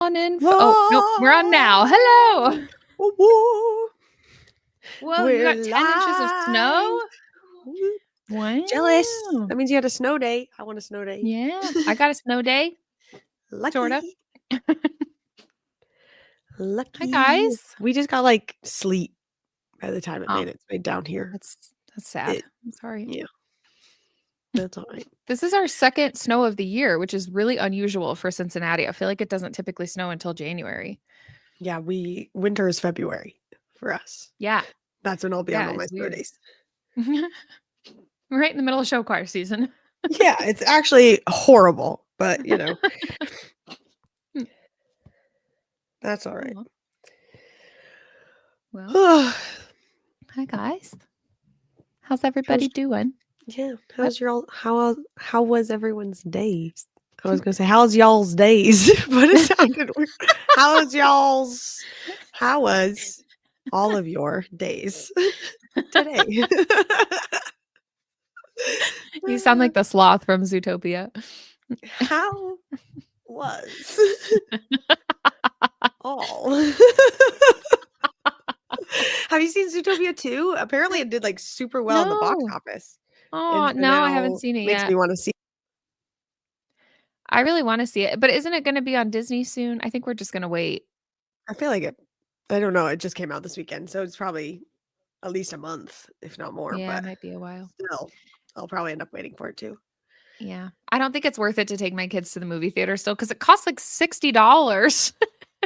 On in. Oh, nope. We're on now. Whoa, Hello. whoa, whoa. Whoa, you We're got 10 inches of snow? live. Woo. Wow. Jealous. That means you had a snow day. I want a snow day. Yeah. I got a snow day, sorta. Lucky. Hi, Lucky. guys. We just got like sleet by the time it Oh, made its way down here. that's sad. It, I'm sorry. yeah, that's all right. This is our second snow of the year, which is really unusual for Cincinnati. I feel like it doesn't typically snow until January. Yeah, winter is February for us. Yeah. That's when I'll be on Yeah, all my it's snow weird. days. Right in the middle of show choir season. Yeah, it's actually horrible, but that's all right. Well, hi, guys. How's everybody doing? Yeah. How was everyone's days? I was gonna say, how's y'all's days? But it sounded weird. How was all of your days today? You sound like the sloth from Zootopia. How was all? Have you seen Zootopia 2? Apparently it did like super well in the box No. office. Oh, And so no, I now haven't seen it makes yet. me want to see. I really wanna see it, but isn't it gonna be on Disney soon? I think we're just gonna wait. I feel like I don't know, it just came out this weekend, so it's probably at least a month, if not more, Yeah, it but might be a while. still, I'll probably end up waiting for it too. Yeah. I don't think it's worth it to take my kids to the movie theater still because it costs like $60.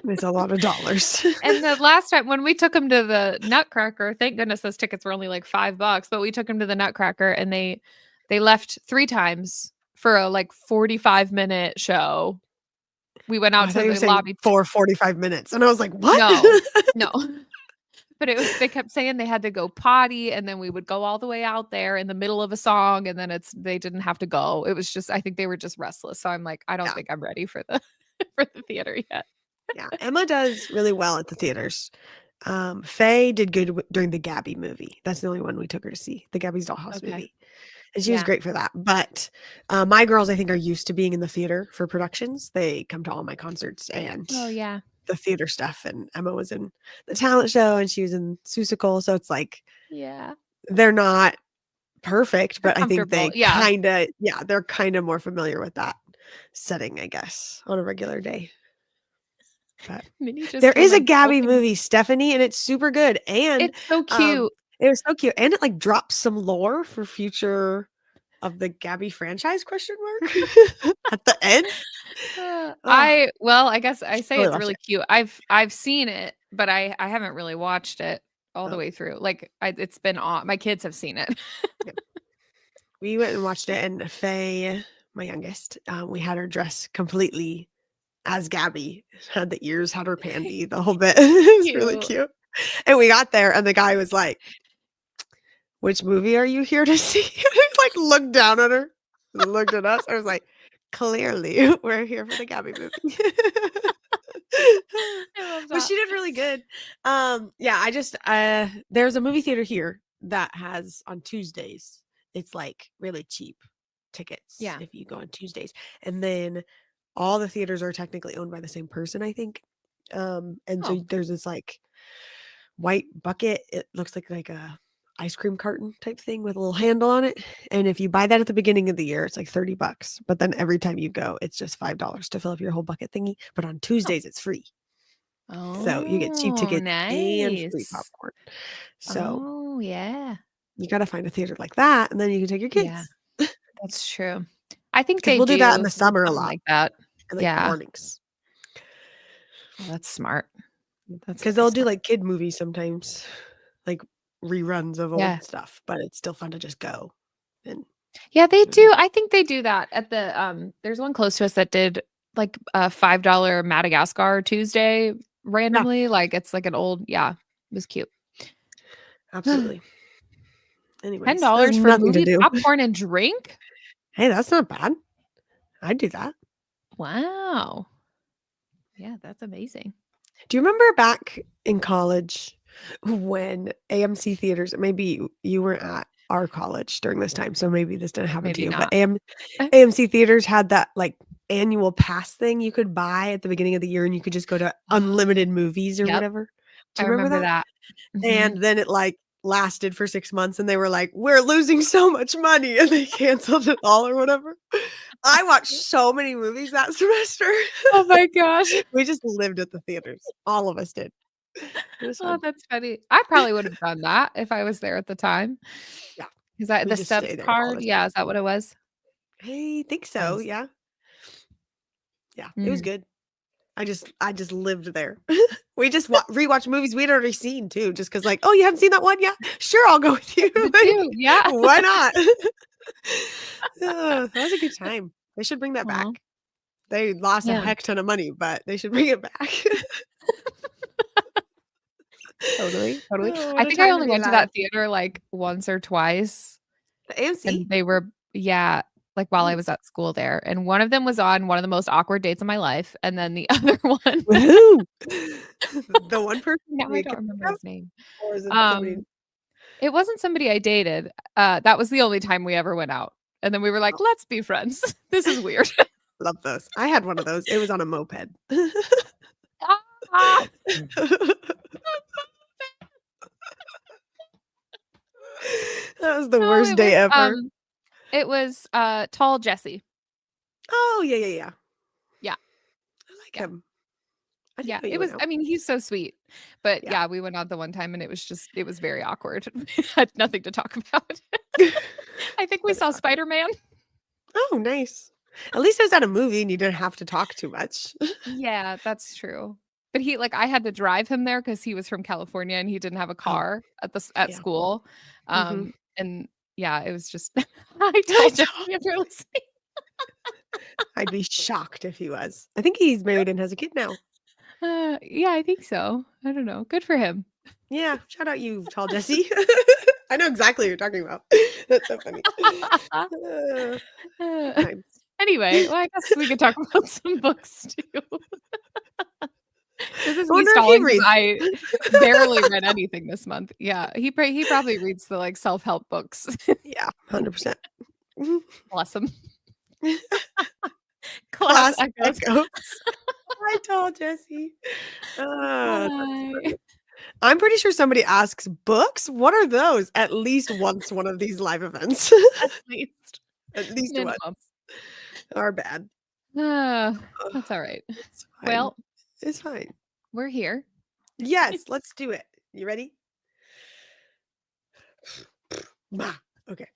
It's a lot of dollars. And the last time when we took them to the Nutcracker, thank goodness those tickets were only like $5, but we took them to the Nutcracker and they left 3 times for a like 45-minute show. We went Oh, out I to thought you were the saying lobby. for 45 minutes, and I was like, "What?" No. No. But it was they kept saying they had to go potty, and then we would go all the way out there in the middle of a song, and then they didn't have to go. It was just I think they were just restless. So I'm like, I don't Yeah, think I'm ready for the for the theater yet. yeah. Emma does really well at the theaters. Faye did good during the Gabby movie. That's the only one we took her to see, the Gabby's Dollhouse Okay. movie, and she was Yeah. great for that. But my girls, I think, are used to being in the theater for productions. They come to all my concerts and Oh, yeah. the theater stuff. And Emma was in the talent show, and she was in Seussical, so it's like Yeah. they're not perfect, They're but I think comfortable. Yeah. they're kinda more familiar with that setting, I guess, on a regular day. But Minnie just there came is a and Gabby spoken. movie, Stephanie, and it's super good, and, It's so cute. it was so cute, and it, like, drops some lore for future of the Gabby franchise, question mark, at the end. Oh, I guess I say totally it's watch really it. cute. I've seen it, but I haven't really watched it all the Oh, way through. Like it's been on my kids have seen it. yeah. We went and watched it, and Faye, my youngest, we had her dress completely as Gabby, had the ears, had her pandy, the whole bit. It was really Cute. cute. And we got there, and the guy was like, "Which movie are you here to see?" And he, like, looked down at her, looked at us. I was like, "Clearly, we're here for the Gabby movie." I love But that. she did really good. Yeah, there's a movie theater here that has on Tuesdays, it's, like, really cheap tickets Yeah. if you go on Tuesdays, and then all the theaters are technically owned by the same person, I think. And so Oh. there's this like white bucket. It looks like a ice cream carton type thing with a little handle on it. And if you buy that at the beginning of the year, it's like $30. But then every time you go, it's just $5 to fill up your whole bucket thingy. But on Oh. Tuesdays, it's free. So you get cheap Oh, tickets and free nice. popcorn. So Oh, yeah. you got to find a theater like that, and then you can take your Yeah, kids. that's true. I think Because they we'll do that in do the summer a something lot, like that. in like the Yeah. mornings. Oh, that's smart. That's Because very they'll do smart. like kid movies sometimes, like reruns of Yeah. old stuff, but it's still fun to just go and Yeah, they mm, do. I think they do that at the there's one close to us that did like a $5 Madagascar Tuesday yeah, randomly. Like it's like an old, yeah, it was cute. absolutely. Anyways, there's $10 for nothing to movie do. popcorn and drink? Hey, that's not bad. I'd do that. Wow. Yeah, that's amazing. Do you remember back in college when AMC theaters, maybe you weren't at our college during this time, so maybe this didn't happen to Maybe you. But not. AMC theaters had that like annual pass thing you could buy at the beginning of the year, and you could just go to unlimited movies or Yep, whatever. I Do you remember remember that? that. Mhm. And then it like lasted for 6 months, and they were like, "We're losing so much money," and they canceled it all or whatever. I watched so many movies that semester. Oh my gosh. We just lived at the theaters. All of us did. It was Oh, fun. that's funny. I probably would have done that if I was there at the time. Yeah, Is that we the just Stubs stay there all card? the Yeah, time. is that what it was? I think so, Nice. yeah. Yeah, it was Mm. good. I just lived there. We just rewatched movies we'd already seen too, just because like, "Oh, you haven't seen that one yet? Sure, I'll go with you." Me Like, too, yeah. why not? That was a good time. They should bring that Aw, back. They lost a yeah, heck ton of money, but they should bring it back. totally, totally. Oh, I what a think I time to only be went to alive. that theater, like, once or twice, The AMC? and they were yeah, like, while I Mm. was at school there, and one of them was on one of the most awkward dates of my life, and then the other one Woohoo! The one person now I we don't can remember think of, his name. or is it somebody? Um, it wasn't somebody I dated, that was the only time we ever went out, and then we were like, Oh, "Let's be friends. This is weird." love those. I had one of those. It was on a moped. Ah! That was the No, worst day ever. it was, Tall Jesse. Oh, yeah, yeah, yeah. Yeah, I like yeah, him. I yeah, didn't know it you went was out. I mean, he's so sweet, but Yeah. yeah, we went out the one time and it was very awkward. We had nothing to talk about. I think we That is saw awkward. Spider-Man. Oh, nice. At least it was at a movie and you didn't have to talk too much. Yeah, that's true. But he like, I had to drive him there because he was from California and he didn't have a Oh, car at yeah. school. Mhm. And yeah, it was just I I told Jesse if you're listening. I'd be shocked if he was. I think he's married and has a kid now. Yeah, I think so. I don't know. Good for him. Yeah, shout out you, tall Jesse. I know exactly what you're talking about. That's so funny. Good Uh, times. anyway, well, I guess we could talk about some books too. This is I me wonder if he stalling because reads. I barely read anything this month. Yeah, he probably reads the, like, self-help books. Yeah, 100%. Bless him. Class Class echoes. echoes. I told Jesse. That's Hi. funny. I'm pretty sure somebody asks, "Books? What are those?" At least once one of these live events. At least. At least once. Minimum. Our bad. Ugh, That's alright. it's fine. Well, It's fine. we're here. Yes, let's do it. You ready? Bah, okay.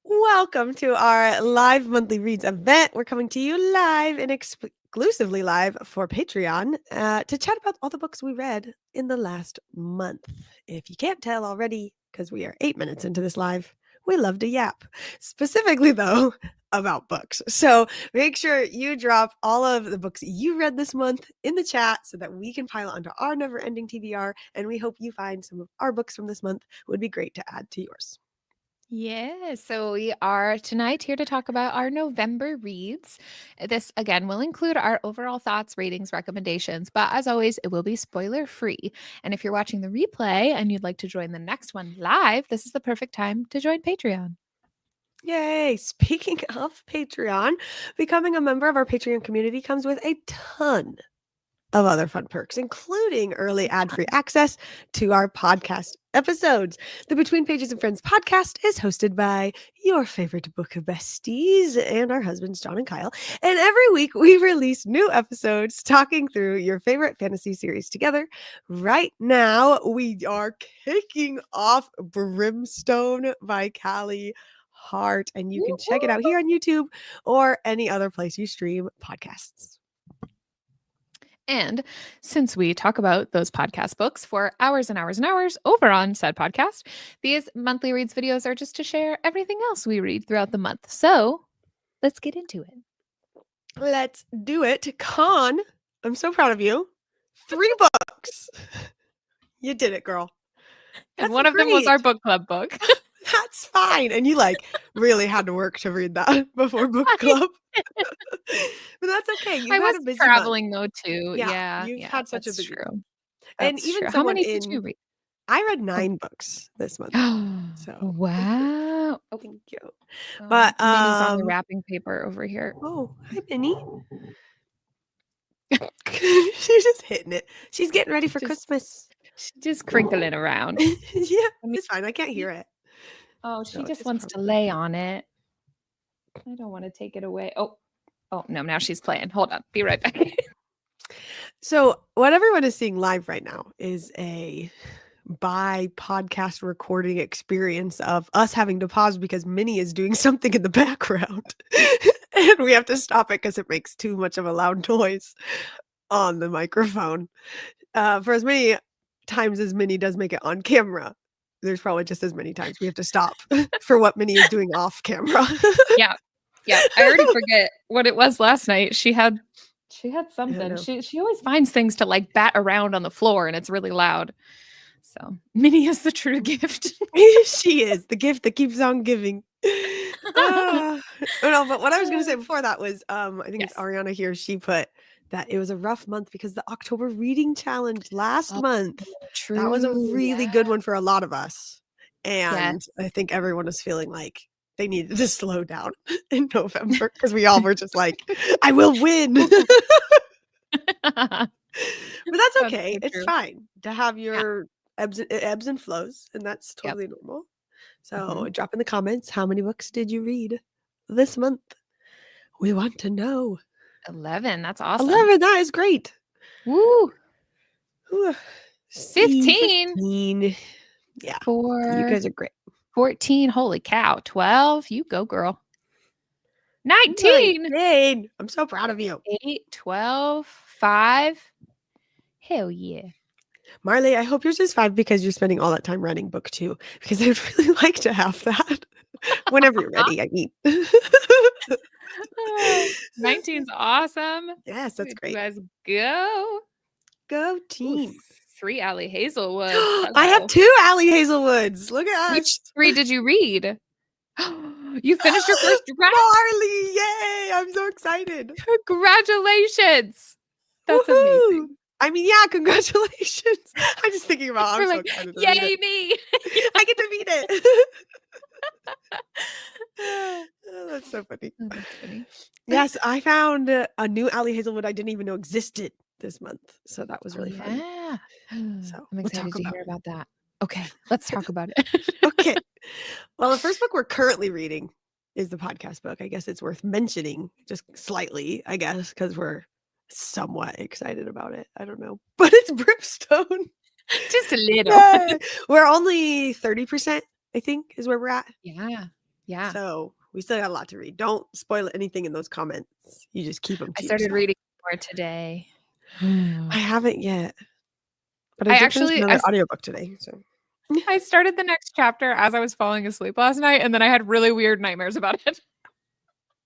Welcome to our live monthly reads event. We're coming to you live and exclusively live for Patreon to chat about all the books we read in the last month. If you can't tell already, because we are 8 minutes into this live, we love to yap. Specifically, though, about books. So make sure you drop all of the books you read this month in the chat so that we can pile it onto our never ending TBR. And we hope you find some of our books from this month would be great to add to yours. Yeah, so we are tonight here to talk about our November reads. This again will include our overall thoughts, ratings, recommendations, but as always, it will be spoiler free. And if you're watching the replay and you'd like to join the next one live, this is the perfect time to join Patreon. Yay! Speaking of Patreon, becoming a member of our Patreon community comes with a ton of other fun perks, including early ad-free access to our podcast episodes. The Between Pages and Friends podcast is hosted by your favorite book besties and our husbands, John and Kyle. And every week we release new episodes talking through your favorite fantasy series together. Right now, we are kicking off Brimstone by Callie Hart, and you can check it out here on YouTube or any other place you stream podcasts. And since we talk about those podcast books for hours and hours and hours over on said podcast, these monthly reads videos are just to share everything else we read throughout the month. So let's get into it. Let's do it. Con, I'm so proud of you. 3 books. You did it, girl. And That's one of them was our great. book club book. That's fine. And you like really had to work to read that before book club. But that's okay. You've I had was a busy traveling month. though too. Yeah, Yeah, you've yeah, had such a that's busy true. and That's even true. How someone many did you in read? I read 9 books this month. So Wow. Oh, thank you. oh, But Minnie's on the wrapping paper over here. oh, hi Minnie. She's just hitting it. She's getting ready for Just- Christmas. She's just crinkling around. Yeah, I mean, it's fine. I can't hear it. oh, she So just it's wants to probably lay on it. I don't want to take it away. Oh, no, now she's playing. Hold on. Be right back. So what everyone is seeing live right now is a by podcast recording experience of us having to pause because Minnie is doing something in the background. And we have to stop it because it makes too much of a loud noise on the microphone. For as many times as Minnie does make it on camera, there's probably just as many times we have to stop for what Minnie is doing off camera. Yeah. I already forget what it was last night. She had something. know. She always finds things to like bat around on the floor, and it's really loud. So Minnie is the true gift. She is the gift that keeps on giving. No, but what I was going to say before that was, I think it's Yes. Ariana here. She put that it was a rough month because the October reading challenge last Oh, month, true. that was a really good one for a lot of us. And Yes. I think everyone was feeling like they needed to slow down in November because we all were just like, I will win. But that's okay. so It's true. fine to have your ebbs and flows, and that's Yep. totally normal. So Mhm. drop in the comments, how many books did you read this month? We want to know. 11. That's awesome. 11, that is great. Woo. Whew. 15. 15. Yeah, you 4. guys are great. 14. Holy cow. 12. You go, girl. 19. 19. I'm so proud of you. 8. 12. 5. Hell yeah. Marley, I hope yours is 5 because you're spending all that time writing book 2, because I'd really like to have that. Whenever you're ready, I mean. 19's awesome. Yes, that's great. You guys go. Go Ooh, team. 3 Allie Hazelwoods. I have Hello. 2 Allie Hazelwoods. Look at us. Which 3 did you read? You finished your first draft? Marley, yay! I'm so excited. Congratulations. That's Woohoo! amazing. I mean, yeah, congratulations. I'm just thinking about You're I'm so like, excited to read yay it. me. I get to read it. Oh, that's so funny. Oh, that's funny. Yes, I found a new Allie Hazelwood I didn't even know existed this month. So that was really fun. Yeah. So I'm we'll excited talk to about hear it. about that. Okay, let's talk about it. Okay. Well, the first book we're currently reading is the podcast book. I guess it's worth mentioning just slightly, I guess, because we're somewhat excited about it. I don't know. But it's Brimstone. Just a little. Yay! We're only 30%, I think, is where we're at. Yeah. So we still got a lot to read. Don't spoil anything in those comments. You just keep them to I started yourself. reading more today. I haven't yet. But I I did actually- finish another audiobook today. So I started the next chapter as I was falling asleep last night, and then I had really weird nightmares about it.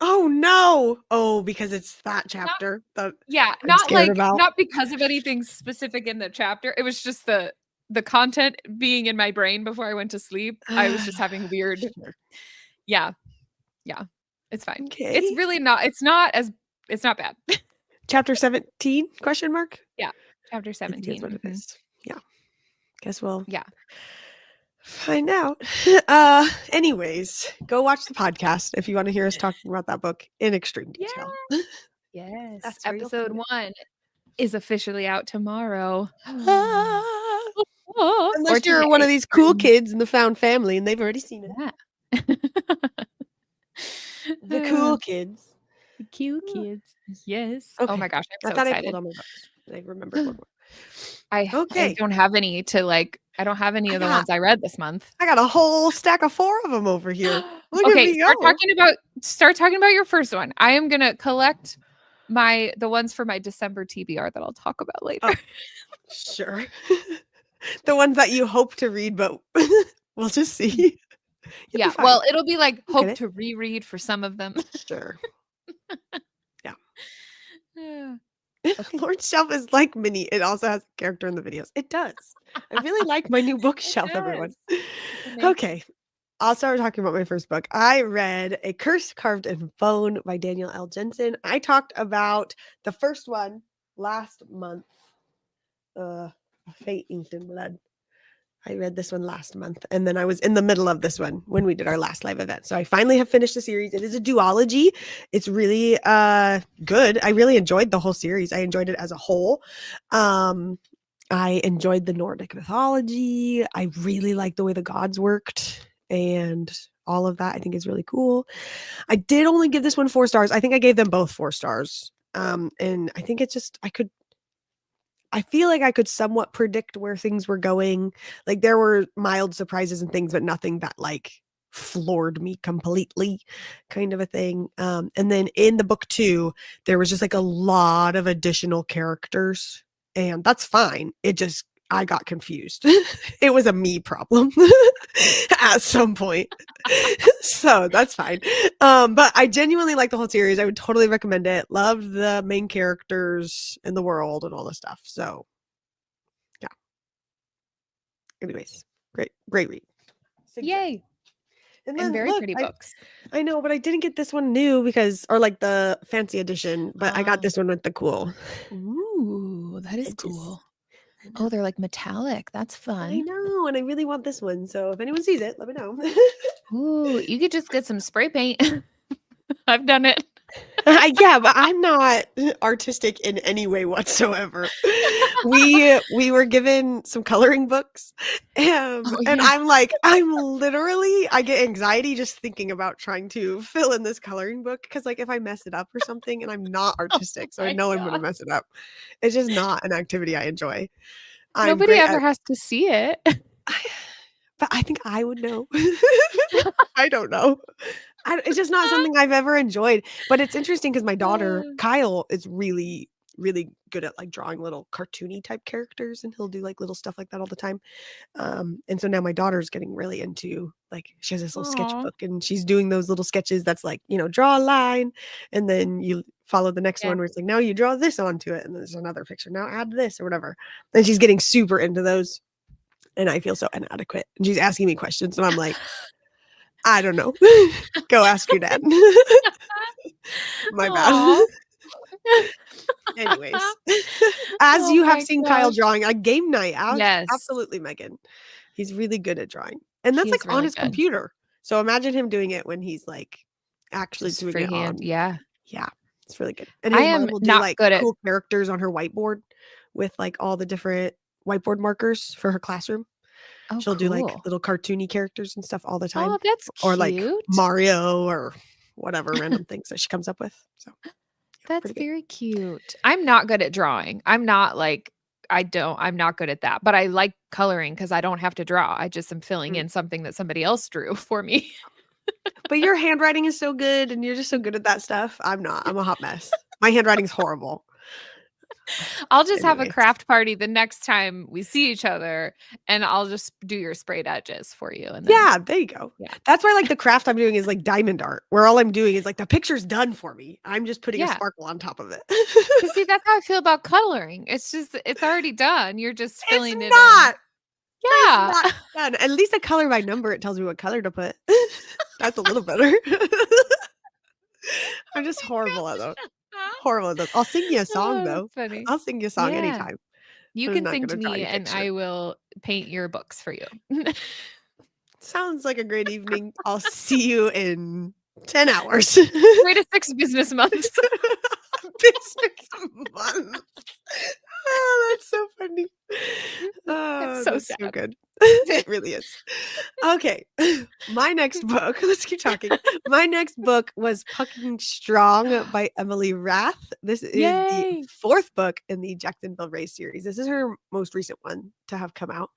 oh no. Oh, because it's that chapter. Yeah, I'm not scared like about. not because of anything specific in the chapter. It was just the content being in my brain before I went to sleep. I was just having weird. Sure. Yeah. It's fine. Okay. It's really not. It's not bad. Chapter 17 question mark? Chapter I think 17. that's what it is. Yeah. Guess we'll Yeah. find out. Anyways, go watch the podcast if you want to hear us talking about that book in extreme detail. Yes. That's where you'll Episode find 1 is officially out tomorrow. Unless you're one of these cool kids in the found family and they've already seen it. Yeah. The cool kids. The cute kids. Yes. Okay. Oh my gosh, I'm I so thought I excited. pulled all my books. I remembered one more. I Okay. don't have any to like. I don't have any of the ones I read this month. I got a whole stack of 4 of them over here. Look at Okay, me start go. talking about your first one. I am gonna collect the ones for my December TBR that I'll talk about later. Oh, sure. The ones that you hope to read, but we'll just see. Yeah, well, it'll be like hope to reread for some of them. Sure. Yeah. Yeah. Lord Shelf is like Minnie. It also has a character in the videos. It does. I really like my new bookshelf, everyone. Okay. I'll start talking about my first book. I read A Curse Carved in Bone by Daniel L. Jensen. I talked about the first one last month. Fate Inked in Blood. I read this one last month, and then I was in the middle of this one when we did our last live event. So I finally have finished the series. It is a duology. It's really good. I really enjoyed the whole series. I enjoyed it as a whole. I enjoyed the Nordic mythology. I really like the way the gods worked and all of that. I think is really cool. I did only give this one 4 stars. I think I gave them both 4 stars. And I think it's just I feel like I could somewhat predict where things were going. Like there were mild surprises and things, but nothing that like floored me completely, kind of a thing. And then in the book 2, there was just like a lot of additional characters, and that's fine. I got confused. It was a me problem at some point. So that's fine. But I genuinely like the whole series. I would totally recommend it. Loved the main characters in the world and all this stuff. So yeah. Anyways, great read. Yay. And And very pretty books. I know, but I didn't get this one new or like the fancy edition, but I got this one with the cool. Ooh, that is cool. Oh, they're like metallic. That's fun. I know, and I really want this one. So if anyone sees it, let me know. Ooh, you could just get some spray paint. I've done it. Yeah, but I'm not artistic in any way whatsoever. We were given some coloring books, and I'm like, I get anxiety just thinking about trying to fill in this coloring book because, like, if I mess it up or something, and I'm not artistic, so I know I'm gonna mess it up. It's just not an activity I enjoy. Nobody ever has to see it. But I think I would know. I don't know. It's just not something I've ever enjoyed. But it's interesting because my daughter, Kyle, is really, really good at like drawing little cartoony type characters, and he'll do like little stuff like that all the time. And so now my daughter's getting really into like she has this little sketchbook, and she's doing those little sketches that's like, draw a line, and then you follow the next one where it's like, now you draw this onto it, and there's another picture. Now add this or whatever. And she's getting super into those. And I feel so inadequate. And she's asking me questions, and I'm like, I don't know. Go ask your dad. My bad. Anyways, as you have seen Kyle drawing on game night, absolutely, Megan. He's really good at drawing, and that's like on his computer. So imagine him doing it when he's like actually doing it on. Yeah, it's really good. And his mom will do like cool characters on her whiteboard with like all the different whiteboard markers for her classroom. She'll do like little cartoony characters and stuff all the time. Oh, that's cute. Or like Mario or whatever random things that she comes up with. So that's very cute. I'm not good at drawing. I'm not good at that, but I like coloring because I don't have to draw. I just am filling in something that somebody else drew for me. But your handwriting is so good, and you're just so good at that stuff. I'm not. I'm a hot mess. My handwriting's horrible. I'll just have a craft party the next time we see each other, and I'll just do your sprayed edges for you. And then, there you go. Yeah. That's why like the craft I'm doing is like diamond art, where all I'm doing is like the picture's done for me. I'm just putting a sparkle on top of it. See, that's how I feel about coloring. It's already done. You're just filling it in. Yeah. It's not done. At least I color by number. It tells me what color to put. That's a little better. I'm just horrible at those. Horrible at those. I'll sing you a song though. Funny. I'll sing you a song anytime. You can sing to me, and I will paint your books for you. Sounds like a great evening. I'll see you in 10 hours. 3 to 6 business months. Business months. Oh, that's so funny. Oh, that's so good. It really is. Okay. My next book, let's keep talking. My next book was Pucking Strong by Emily Rath. This is the 4th book in the Jacksonville Race series. This is her most recent one to have come out.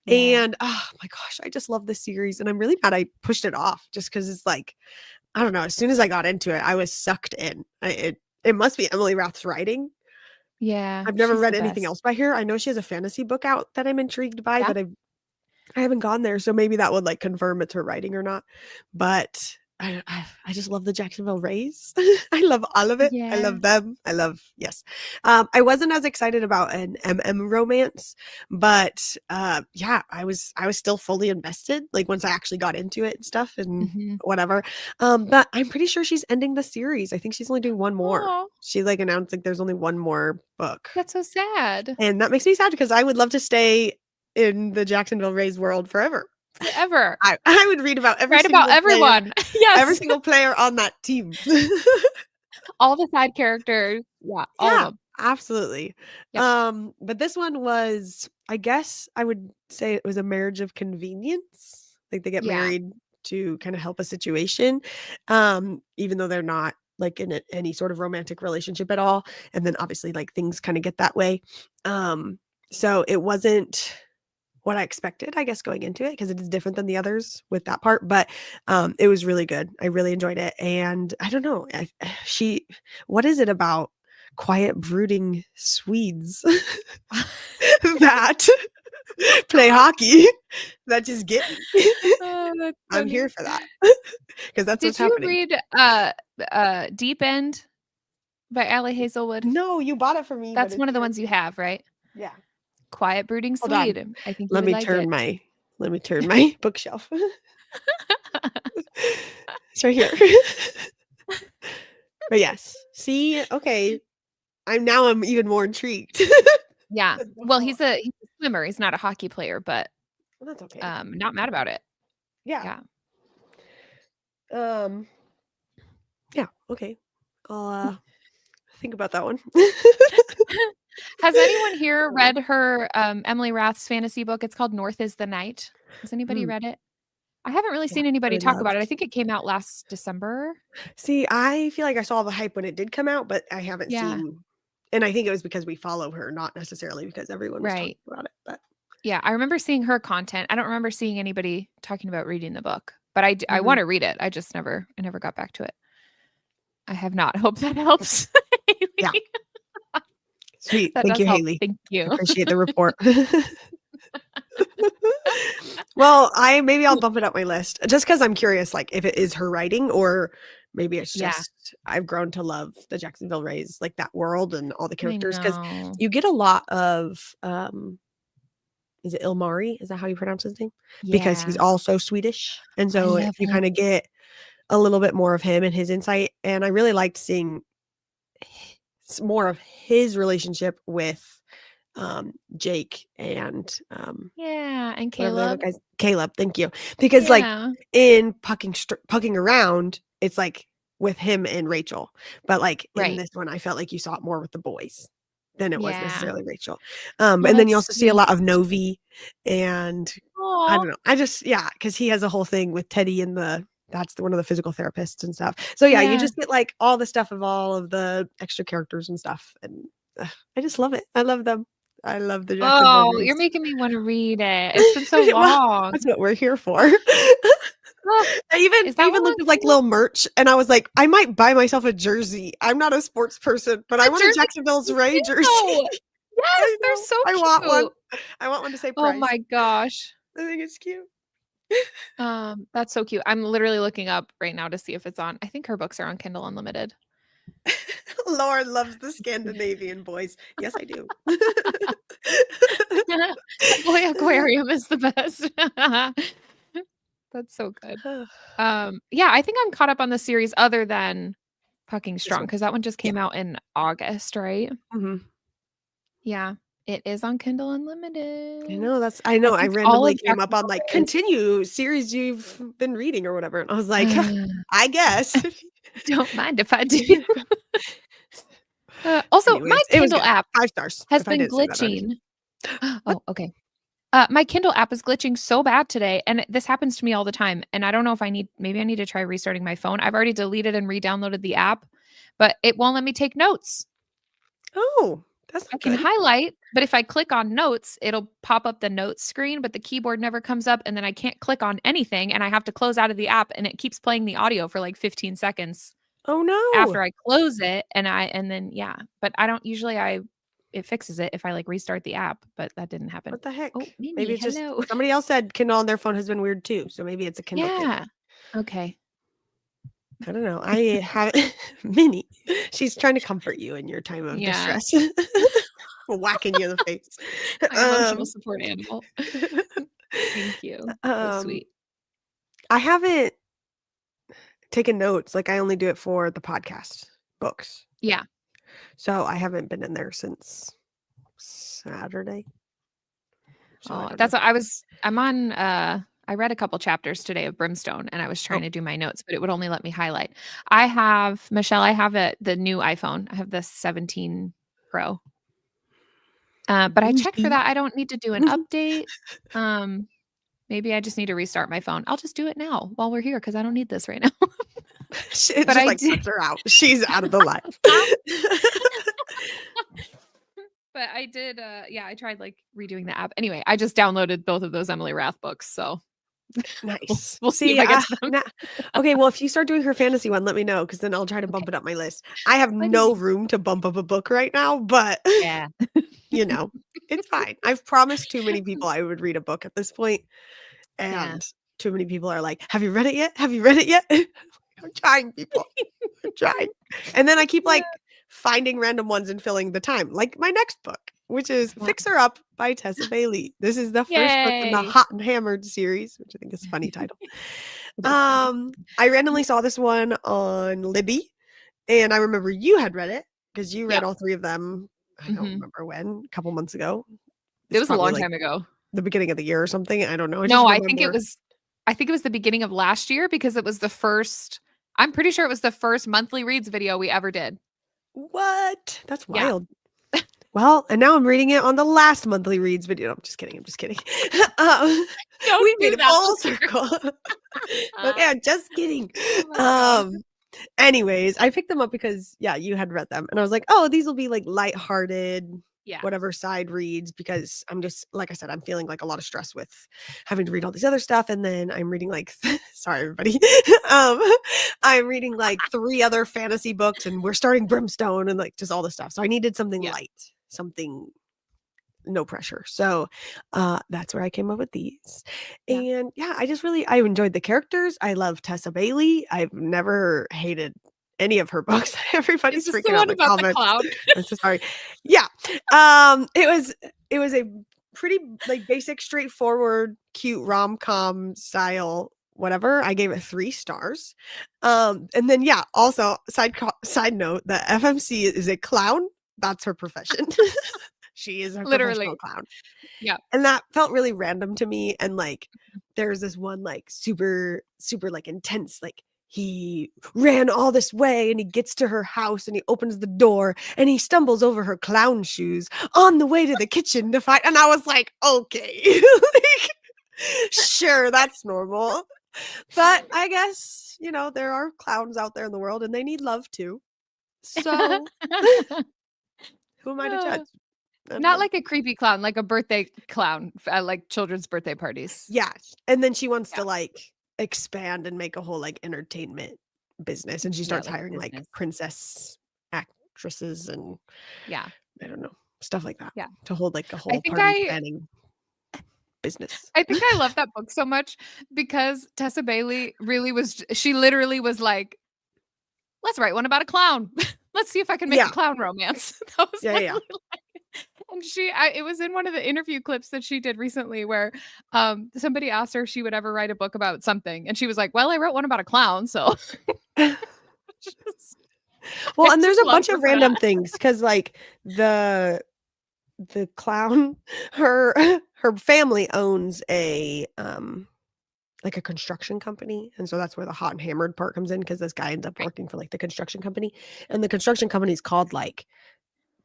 And oh my gosh, I just love this series. And I'm really mad I pushed it off just because it's like, I don't know. As soon as I got into it, I was sucked in. It must be Emily Rath's writing. Yeah. I've never read anything else by her. I know she has a fantasy book out that I'm intrigued by, but I haven't gone there. So maybe that would like confirm it's her writing or not. But I just love the Jacksonville Rays. I love all of it. I love them. I wasn't as excited about an romance, but I was still fully invested. Like once I actually got into it and stuff and whatever. But I'm pretty sure she's ending the series. I think she's only doing one more. Aww. She like announced like there's only one more book. That's so sad. And that makes me sad because I would love to stay in the Jacksonville Rays world forever. Forever. I would read about every Write single about everyone. every Yes. single player on that team. All the side characters. Yeah, all of Yeah, them. absolutely. Yep. But this one was, I guess I would say it was a marriage of convenience. Like they get Yeah. married to kind of help a situation, even though they're not like in any sort of romantic relationship at all. And then obviously like things kind of get that way. So it wasn't what I expected, I guess, going into it because it is different than the others with that part. But it was really good. I really enjoyed it. And I don't know, what is it about quiet, brooding Swedes that play hockey that just get me? Oh, that's I'm funny. here for that because that's what's Did you happening. read Deep End by Allie Hazelwood? No, you bought it for me. That's but one of the it's ones you have, right? yeah. Quiet Brooding Hold on. Swede. I think you Let would me like turn it. my bookshelf. It's right here. But yes. See, okay. I'm even more intrigued. Yeah. Than Well, before. he's a swimmer. He's not a hockey player, but Well, that's okay. not mad about it. Yeah. Yeah. Yeah, okay. I'll think about that one. Has anyone here read her Emily Rath's fantasy book? It's called North is the Night. Has anybody read it? I haven't really seen anybody really talk about it. I love. think it came out last December. See, I feel like I saw the hype when it did come out, but I haven't Yeah. seen, and I think it was because we follow her, not necessarily because everyone was talking Right. about it. But Yeah, I remember seeing her content. I don't remember seeing anybody talking about reading the book, but I Mhm. want to read it. I just never got back to it. I have not. Hope that helps. Yeah. Sweet. That Thank does you, help. Haley. Thank you. Appreciate the report. Well, maybe I'll bump it up my list just because I'm curious, like if it is her writing or maybe it's Yeah. just I've grown to love the Jacksonville Rays, like that world and all the I characters. Because know. you get a lot of is it Ilmari? Is that how you pronounce his name? Because he's Yeah. also Swedish, and I so love you kind him. of get a little bit more of him and his insight. And I really liked seeing more of his relationship with Jake and Yeah, and whatever the other Caleb. guy's Caleb, thank you. Because like Yeah. in pucking around, it's like with him and Rachel. But like in Right. this one, I felt like you saw it more with the boys than it was Yeah. necessarily Rachel. Oh, And then you that's also see a sweet. lot of Novi, and I Aw. don't know. I just because he has a whole thing with Teddy and that's one of the physical therapists and stuff. So yeah, you Yeah. just get like all the stuff of all of the extra characters and stuff, and I just love it. I love them. I love the Jacksonville Oh, you're Rays. making me want to read it. It's been so Well, long. that's what we're here for. Oh, I is that even one looked on at like Kindle? little merch, and I was like, I might buy myself a jersey. I'm not a sports person, but I The want a jersey Jacksonville's Ray jersey. cute. Yes, I they're know. so I want one. cute. I want one to say Oh price. my gosh. I think it's cute. That's so cute. I'm literally looking up right now to see if it's on. I think her books are on Kindle Unlimited. Lauren loves the Scandinavian boys. Yes, I do. Boy Aquarium is the best. That's so good. Yeah, I think I'm caught up on the series other than Pucking Strong one. because that one just Yeah. came out in August, right? Mhm. Yeah, it is on Kindle Unlimited. I know I know. I think all randomly of came up on like Jacksonville continue series you've been reading or whatever, and I was like, Rays. I guess. Don't mind if I do. Also, my Anyways, it was Kindle good. app 5 stars has if I been didn't say that already. glitching. What? Oh, okay. My Kindle app is glitching so bad today, and this happens to me all the time. And I don't know if maybe I need to try restarting my phone. I've already deleted and re-downloaded the app, but it won't let me take notes. Oh, that's I not can good. highlight, but if I click on notes, it'll pop up the notes screen, but the keyboard never comes up, and then I can't click on anything, and I have to close out of the app, and it keeps playing the audio for like 15 seconds Oh, no. after I close it, and then yeah, but I don't usually it fixes it if I like restart the app, but that didn't happen. What the heck? Oh, Maybe Mimi, it's just hello. somebody else said Kindle on their phone has been weird too, so maybe it's a Kindle thing. Yeah. Okay. I don't know. I haven't Minnie, she's trying to comfort you in your time of Yeah. distress. Whacking you in the face. My emotional support animal. Thank you. So sweet. I haven't taken notes. Like I only do it for the podcast books. Yeah. So I haven't been in there since Saturday. So I don't That's know. what I'm on I read a couple chapters today of Brimstone and I was trying Oh, to do my notes, but it would only let me highlight. I have Michelle, I have the new iPhone. I have the 17 Pro. But I checked for bougie. that. I don't need to do an update. Maybe I just need to restart my phone. I'll just do it now while we're here because I don't need this right now. It But just I like did. cuts her out. She's out of the life. But I did. Yeah, I tried like redoing the app. Anyway, I just downloaded both of those Emily Rath books, so Nice. we'll see if See, I get to them. okay, well, if you start doing her fantasy one, let me know because then I'll try to Okay. bump it up my list. I have What no is- room to bump up a book right now, but Yeah. you know, it's fine. I've promised too many people I would read a book at this point, Yeah. and too many people are like, "Have you read it yet? Have you read it yet?" I'm trying, people. I'm trying. And then I keep like finding random ones and filling the time, like my next book, which is Yeah. Fix Her Up by Tessa Bailey. This is the first book in the Yay. Hot and Hammered series, which I think is a funny title. It is funny. I randomly saw this one on Libby, and I remember you had read it because you read Yep. all three of them. I don't Mhm. remember when, a couple months ago. It It's was a probably long like time ago. the beginning of the year or something. I don't know. I just No, I think it remember was the beginning of last year because it was the first I'm pretty sure it was the first monthly reads video we ever did. what? That's Yeah. wild. Well, and now I'm reading it on the last monthly reads video. No, I'm just kidding. I'm just kidding. um, Don't we do made it that full this year. circle. Okay, I'm just kidding. Oh my god. Anyways, I picked them up because yeah, you had read them, and I was like, oh, these will be like lighthearted, Yeah. whatever side reads because I'm just like I said, I'm feeling like a lot of stress with having to read all this other stuff, and then I'm reading like sorry everybody, um, I'm reading like 3 other fantasy books, and we're starting Brimstone and like just all this stuff. So I needed something Yeah. light, something no pressure. So that's where I came up with these. Yeah. And yeah, I enjoyed the characters. I love Tessa Bailey. I've never hated any of her books. Is Everybody's this the freaking out in one the about the comments. cloud? I'm so sorry. Yeah. It was a pretty like basic, straightforward, cute rom-com style whatever. I gave it 3 stars. And then yeah, also side note, the FMC is a clown. That's her profession. She is a professional Literally. clown. Yeah. And that felt really random to me. And like, there's this one like super, super like intense, like he ran all this way and he gets to her house and he opens the door and he stumbles over her clown shoes on the way to the kitchen to fight. And I was like, okay, like, sure, that's normal. But I guess, you know, there are clowns out there in the world and they need love too. So who am I to judge? I don't Not know. like a creepy clown, like a birthday clown at like children's birthday parties. Yeah, and then she wants Yeah. to, like, expand and make a whole, like, entertainment business, and she Yeah, starts like a hiring, like, business. princess actresses and Yeah. I don't know, stuff like that Yeah. to hold, like, a I whole think party planning business. I think I love that book so much because Tessa Bailey really she literally was like, "Let's write one about a clown. Let's see if I can make a Yeah. clown romance." That was Yeah, yeah, yeah. literally like and it was in one of the interview clips that she did recently where, somebody asked her if she would ever write a book about something, and she was like, "Well, I wrote one about a clown," so just Well, I and there's just a love bunch her of for random that. things because, like, the clown, her her family owns a, like a construction company, and so that's where the hot and hammered part comes in because this guy ends up Right. working for, like, the construction company, and the construction company is called, like,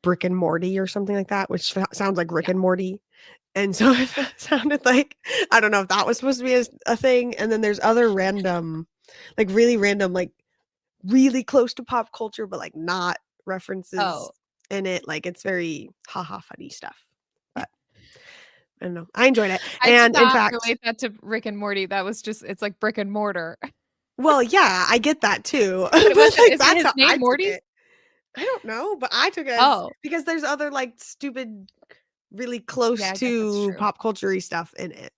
Brick and Morty or something like that, which sounds like Rick Yeah. and Morty, and so it sounded like I don't know if that was supposed to be a thing, and then there's other random, like, really random, like, really close to pop culture, but, like, not references Oh. in it, like, it's very haha funny stuff, but I don't know, I enjoyed it, I did and in not fact relate that to Rick and Morty. That was just it's like brick and mortar. well, yeah, I get that too, But it but, wasn't like, isn't that's his how I name took Morty? it. I don't know, but I took it as Oh. because there's other, like, stupid, really close Yeah, I guess that's to true. pop culture-y stuff in it,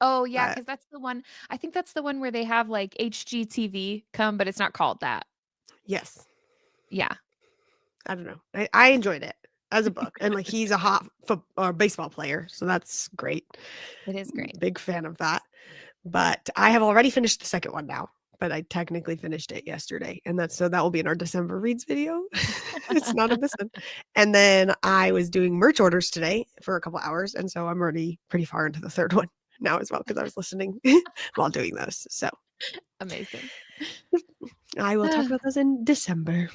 Oh, yeah, but because that's the one I think that's the one where they have, like, HGTV come, but it's not called that. yes, Yeah. I don't know. I enjoyed it as a book, and, like, he's a hot foot or baseball player, so that's great. It is great. Big fan of that, but I have already finished the second one now but I technically finished it yesterday. And that will be in our December reads video. It's not in this one. And then I was doing merch orders today for a couple hours. And so I'm already pretty far into the third one now as well, because I was listening while doing those. So Amazing. I will talk about those in December.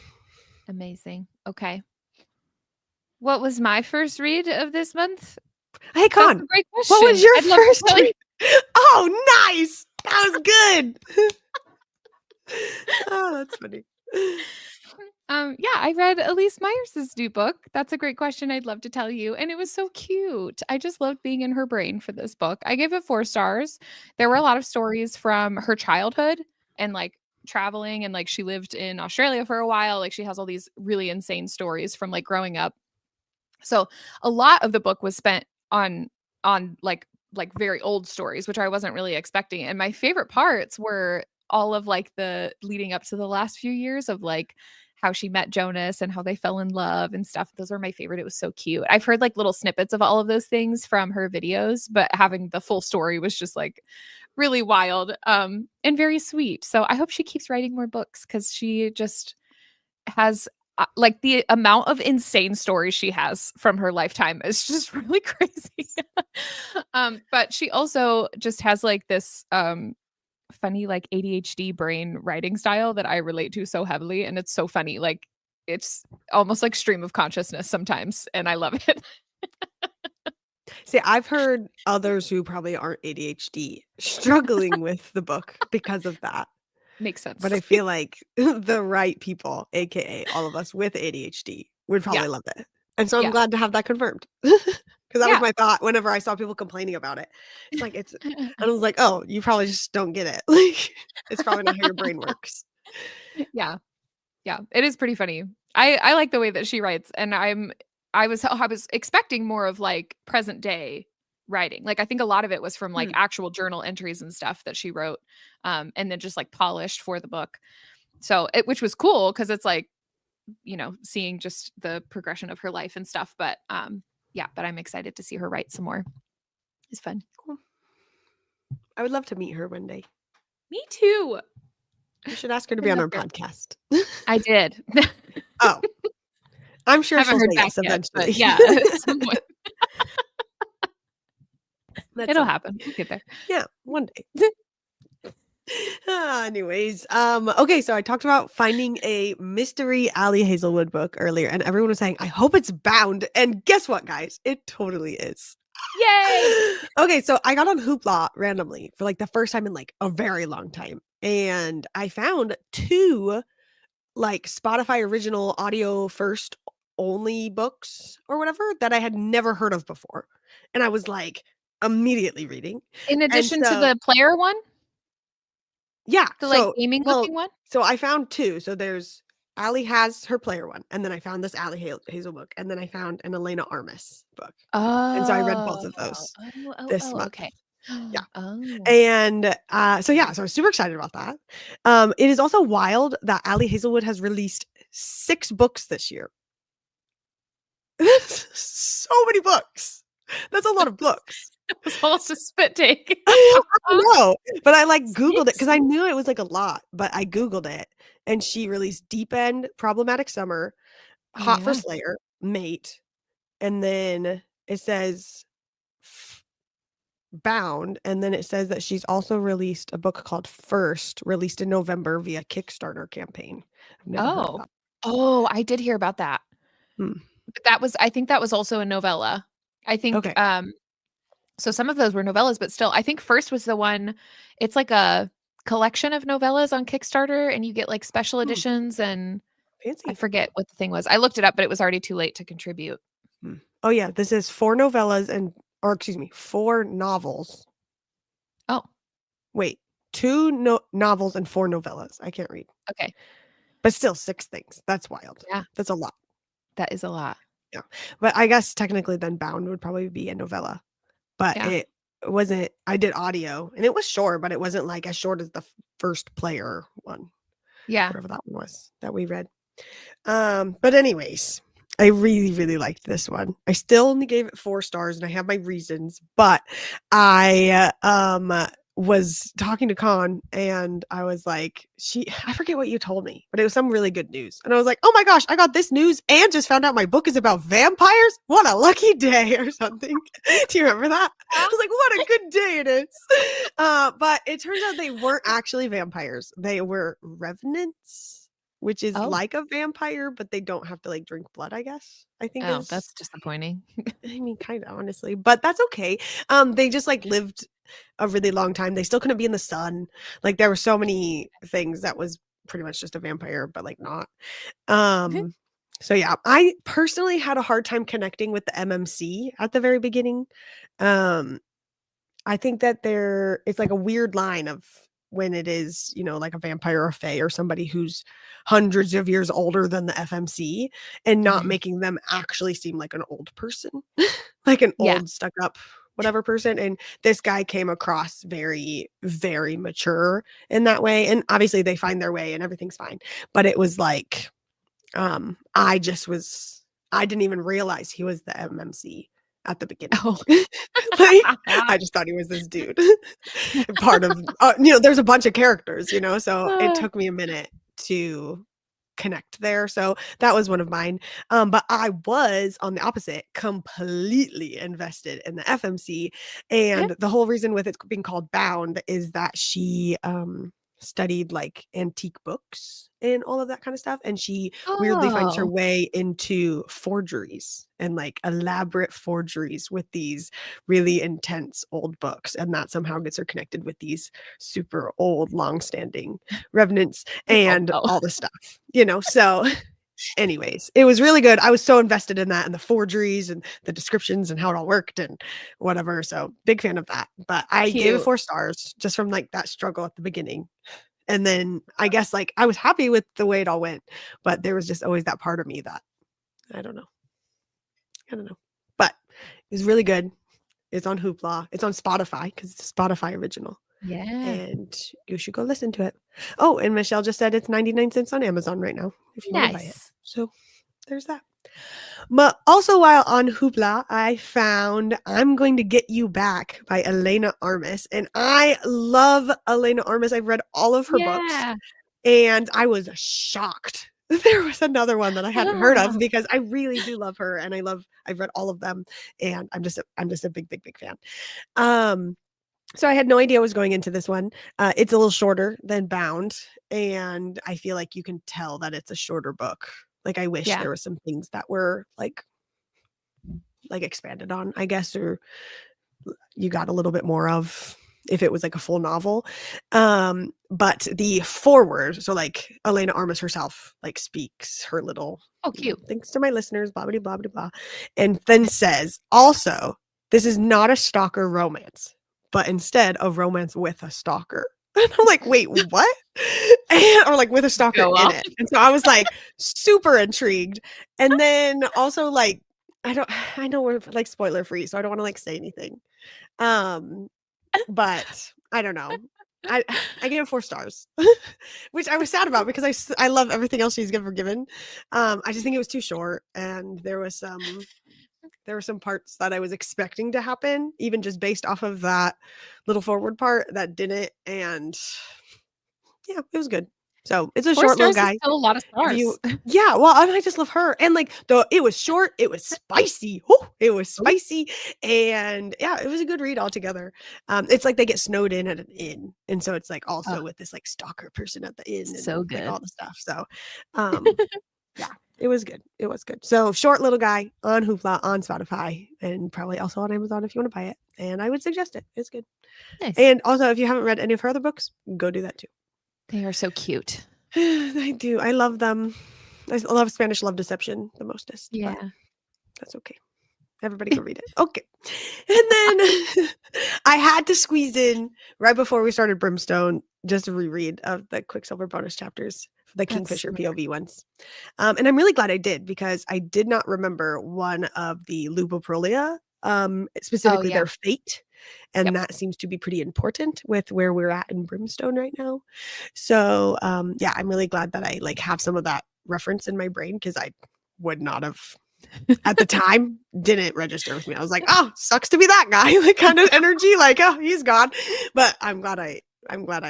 Amazing. Okay. What was my first read of this month? Hey, That's Con, a great question. what was your I'd love to first tell you. read? Oh, nice. That was good. Oh, that's funny. Yeah, I read Elise Myers's new book. That's a great question. I'd love to tell you. And it was so cute. I just loved being in her brain for this book. I gave it 4 stars. There were a lot of stories from her childhood and like traveling, and like she lived in Australia for a while. Like she has all these really insane stories from like growing up. So a lot of the book was spent on like very old stories, which I wasn't really expecting. And my favorite parts were all of like the leading up to the last few years of like how she met Jonas and how they fell in love and stuff. Those were my favorite. It was so cute. I've heard like little snippets of all of those things from her videos, but having the full story was just like really wild and very sweet. So I hope she keeps writing more books, because she just has like the amount of insane stories she has from her lifetime is just really crazy. But she also just has like this funny like ADHD brain writing style that I relate to so heavily, and it's so funny. Like it's almost like stream of consciousness sometimes, and I love it. See, I've heard others who probably aren't ADHD struggling with the book because of that. Makes sense. But I feel like the right people, aka all of us with ADHD, would probably love it. And so I'm Yeah. glad to have that confirmed. Because that was Yeah. my thought whenever I saw people complaining about it. It's like and I was like, oh, you probably just don't get it. Like it's probably not how your brain works. Yeah. Yeah. It is pretty funny. I like the way that she writes, and I was expecting more of like present day writing. Like I think a lot of it was from like actual journal entries and stuff that she wrote, and then just like polished for the book. So which was cool, because it's like, you know, seeing just the progression of her life and stuff. But yeah, but I'm excited to see her write some more. It's fun. Cool. I would love to meet her one day. Me too. You should ask her to be on our podcast. I did. Oh, I'm sure Haven't she'll heard say back yes yet, eventually. but yeah, at some point. It'll happen. We'll get there. Yeah, one day. Anyways, okay, so I talked about finding a mystery Ali Hazelwood book earlier, and everyone was saying, I hope it's bound. And guess what, guys? It totally is. Yay! Okay, so I got on Hoopla randomly for like the first time in like a very long time, and I found 2 like Spotify original audio first only books or whatever that I had never heard of before. And I was like immediately reading. In addition to so- the player one? Yeah. The like gaming looking one? So I found 2. So there's Ali has her player one, and then I found this Ali Hazel book, and then I found an Elena Armis book. Oh. And so I read both of those this month. Okay. Yeah. Oh. And so I was super excited about that. It is also wild that Ali Hazelwood has released 6 books this year. That's so many books. That's a lot of books. It was almost a spit take. I know, but I like Googled it because I knew it was like a lot, but I Googled it, and she released Deep End, Problematic Summer, Hot for Slayer, Mate, and then it says Bound, and then it says that she's also released a book called First, released in November via Kickstarter campaign. I've never heard of that. Oh, I did hear about that. But I think that was also a novella. I think Okay. So some of those were novellas, but still, I think First was the one. It's like a collection of novellas on Kickstarter, and you get like special editions, and Fancy. I forget what the thing was. I looked it up, but it was already too late to contribute. Oh yeah, this is 4 novellas 4 novels. Oh, wait, 2 novels and 4 novellas. I can't read. Okay. But still 6 things. That's wild. Yeah. That's a lot. That is a lot. Yeah. But I guess technically then Bound would probably be a novella. But it wasn't. I did audio, and it was short, but it wasn't like as short as the First player one. Yeah. Whatever that one was that we read. But anyways, I really, really liked this one. I still only gave it 4 stars, and I have my reasons, but I was talking to Con and I was like, I forget what you told me, but it was some really good news. And I was like, oh my gosh, I got this news and just found out my book is about vampires. What a lucky day or something. Do you remember that? I was like, what a good day it is. But it turns out they weren't actually vampires. They were revenants, which is Oh. like a vampire, but they don't have to like drink blood, I guess. I think Oh, is that's disappointing. I mean, kind of honestly, but that's okay. They just like lived a really long time. They still couldn't be in the sun. Like there were so many things that was pretty much just a vampire, but like not. So yeah, I personally had a hard time connecting with the MMC at the very beginning. Um, I think that it's like a weird line of when it is, like a vampire or a fae or somebody who's hundreds of years older than the FMC and not Mhm. making them actually seem like an old person, like an Yeah. old stuck up whatever person. And this guy came across very, very mature in that way. And obviously they find their way and everything's fine. But it was like, I didn't even realize he was the MMC at the beginning. Oh. Like, I just thought he was this dude. Part of, there's a bunch of characters, so it took me a minute to connect there. So that was one of mine. But I was on the opposite, completely invested in the FMC. And the whole reason with it being called Bound is that she studied like antique books and all of that kind of stuff. And she weirdly finds her Oh. way into forgeries and like elaborate forgeries with these really intense old books. And that somehow gets her connected with these super old, long-standing revenants and no. all the stuff, So anyways, it was really good. I was so invested in that and the forgeries and the descriptions and how it all worked and whatever. So big fan of that. But I gave it Cute. 4 stars just from like that struggle at the beginning. And then I guess like I was happy with the way it all went, but there was just always that part of me that I don't know. But it was really good. It's on Hoopla. It's on Spotify because it's a Spotify original. Yeah. And you should go listen to it. Oh, and Michelle just said it's 99 cents on Amazon right now if you want to buy it. Nice. So there's that. But also while on Hoopla, I found I'm Going to Get You Back by Elena Armis. And I love Elena Armis. I've read all of her books and I was shocked. There was another one that I hadn't heard of because I really do love her and I've read all of them and I'm just a big, big, big fan. So I had no idea I was going into this one. It's a little shorter than Bound, and I feel like you can tell that it's a shorter book. Like I wish there were some things that were like expanded on, I guess, or you got a little bit more of if it was like a full novel. But the foreword, so like Elena Armis herself like speaks her little cute. Thanks to my listeners, blah blah blah blah blah, and then says also this is not a stalker romance, but instead a romance with a stalker. And I'm like, wait, what? Or like with a stalker in it. And so I was like super intrigued. And then also like, I know we're like spoiler free, so I don't want to like say anything. But I don't know. I gave it 4 stars, which I was sad about because I love everything else she's ever given. I just think it was too short and there were some parts that I was expecting to happen, even just based off of that little forward part that didn't. And yeah, it was good. So it's a 4 short little stars guy. is still a lot of stars. Yeah, well, I just love her. And like it was short, it was spicy. It was spicy. And yeah, it was a good read altogether. It's like they get snowed in at an inn. And so it's like also with this like stalker person at the inn and So good. like all the stuff. So yeah, it was good. It was good. So short little guy on Hoopla, on Spotify, and probably also on Amazon if you want to buy it. And I would suggest it. It's good. Nice. And also, if you haven't read any of her other books, go do that too. They are so cute. I do. I love them. I love Spanish Love Deception the mostest. Yeah. That's okay. Everybody go read it. Okay. And then I had to squeeze in right before we started Brimstone just a reread of the Quicksilver bonus chapters, the Kingfisher POV ones. And I'm really glad I did because I did not remember one of the Lupoprolia, specifically their fate. And that seems to be pretty important with where we're at in Brimstone right now. So yeah, I'm really glad that I like have some of that reference in my brain because I would not have At the time, didn't register with me. I was like, oh, sucks to be that guy, like kind of energy, like, oh, he's gone. But I'm glad I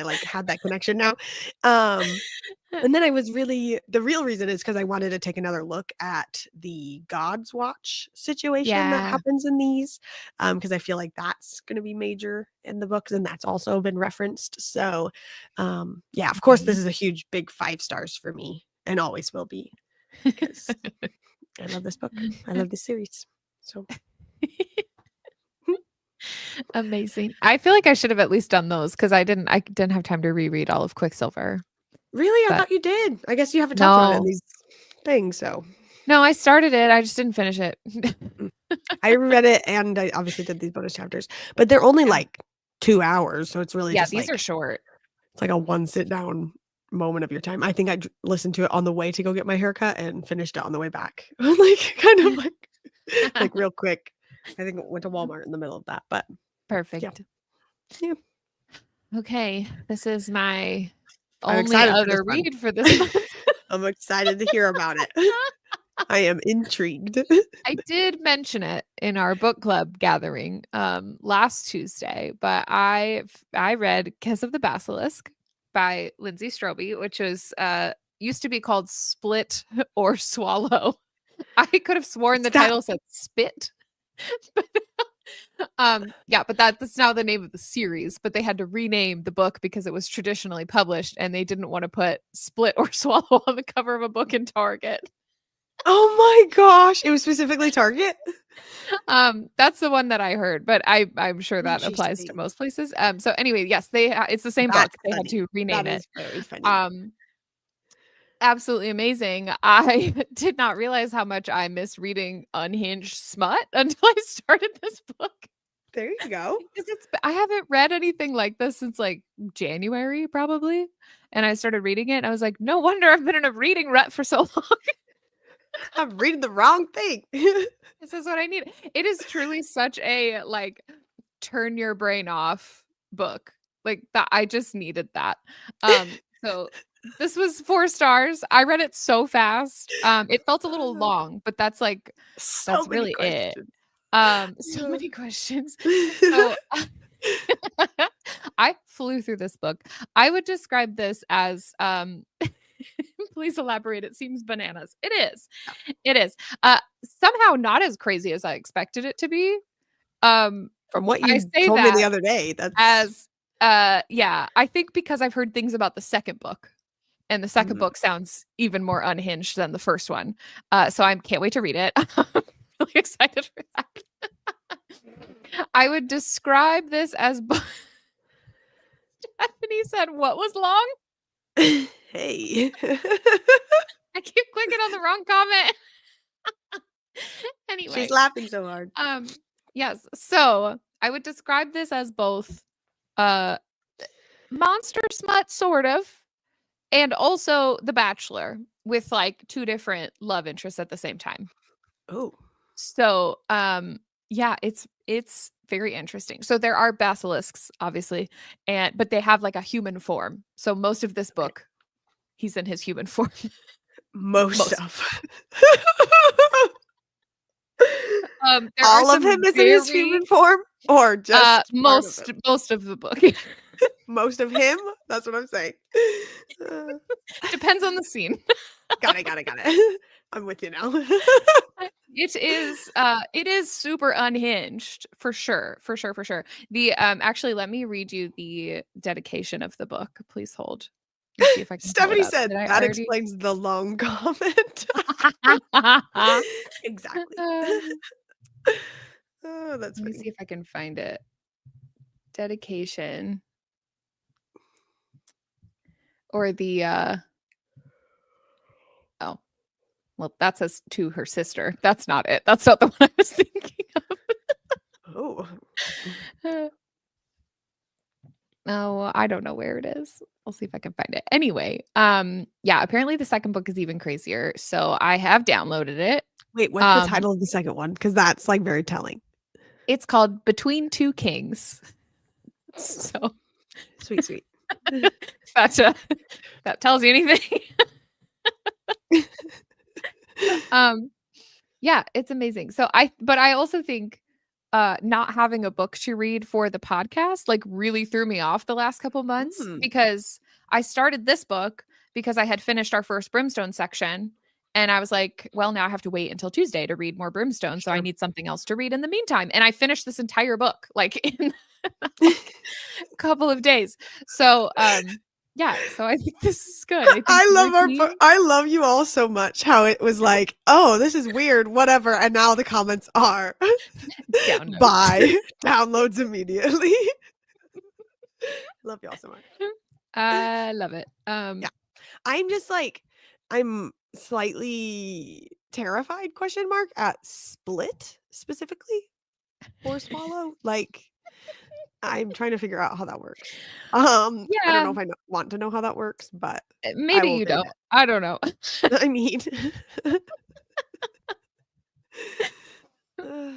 like had that connection now. And then I was really the real reason is because I wanted to take another look at the God's Watch situation that Yeah. happens in these. Because I feel like that's gonna be major in the books, and that's also been referenced. So yeah, of course, this Mhm. is a huge big 5 stars for me and always will be because I love this book. I love this series. So Amazing. I feel like I should have at least done those because I didn't have time to reread all of Quicksilver. really, I But thought you did. I guess you haven't talked about it in no. these things, so No, I started it. I just didn't finish it. mm. I read it and I obviously did these bonus chapters, but they're only Yeah. like 2 hours, so it's really Yeah, just these are like short. it's like a one sit down moment of your time. I think I listened to it on the way to go get my haircut and finished it on the way back. Like kind of like real quick. I think I went to Walmart in the middle of that, but yeah. Perfect. Yeah. Okay, this is my I'm only excited for this other one. read for this month. I'm excited to hear about it. I am intrigued. I did mention it in our book club gathering last Tuesday, but I read Kiss of the Basilisk by Lindsay Strobe, which was used to be called Split or Swallow. I could have sworn the Stop. title said Spit. But, yeah, but that's now the name of the series, but they had to rename the book because it was traditionally published and they didn't want to put Split or Swallow on the cover of a book in Target. Oh my gosh. It was specifically Target? That's the one that I heard, but I'm sure that applies to Interesting. most places. So anyway, yes, it's the same book. That's They had funny. to rename That it. is very funny. Um, absolutely amazing. I did not realize how much I miss reading unhinged smut until I started this book. There you go. Because I haven't read anything like this since like January probably. And I started reading it and I was like, no wonder I've been in a reading rut for so long. I'm reading the wrong thing. This is what I need. It is truly such a like turn your brain off book. Like that I just needed that. So this was 4 stars. I read it so fast. It felt a little long, but So that's many really it. questions. So Yeah. many questions. So I flew through this book. I would describe this as please elaborate. It seems bananas. It is. It is. Somehow not as crazy as I expected it to be. Um From what I you say told me the that other day, that's as yeah, I think because I've heard things about the second book and the second mm, book sounds even more unhinged than the first one. So I can't wait to read it. I'm really excited for that. I would describe this as Stephanie said, what was long? hey. I keep clicking on the wrong comment. She's Anyway, laughing so hard. yes. So I would describe this as both uh monster smut, sort of, and also The Bachelor with like 2 different love interests at the same time. Oh. So yeah, it's very interesting. So there are basilisks, obviously, but they have like a human form. So most of this Okay. book, he's in his human form. Most Most. of. There are All of some him is in his very human form or just part of most him? most of the book. Most of him? That's what I'm saying. Uh, Depends on the scene. got it. I'm with you now. It is super unhinged for sure, for sure, for sure. The actually let me read you the dedication of the book. Please hold. Let's see if I can pull it Stephanie up. said Did I that already? explains the long comment. Exactly. Oh, that's Let me see funny. if I can find it. Dedication or the oh, well, that says to her sister. That's not it. That's not the one I was thinking Oh. of. Oh, I don't know where it is. I'll see if I can find it. Anyway, yeah, apparently the second book is even crazier. So I have downloaded it. Wait, what's the title of the second one? Because that's like very telling. It's called Between Two Kings. So Sweet. that tells you anything. Yeah, it's amazing. But I also think not having a book to read for the podcast like really threw me off the last couple months Mm, because I started this book because I had finished our first Brimstone section and I was like, well, now I have to wait until Tuesday to read more Brimstone, so I sure. need something else to read in the meantime. And I finished this entire book like in a couple of days. So, yeah, so I think this is good. I think the routine. I love you all so much. How it was like, oh, this is weird, whatever, and now the comments are Downloads. buy downloads immediately. Love y'all so much. I love it. Yeah. I'm just like, I'm slightly terrified, question mark, at Split specifically or Swallow. Like, I'm trying to figure out how that works. I don't Yeah, know if I want to know how that works, but I maybe will you read don't. I don't know. it. I mean, uh,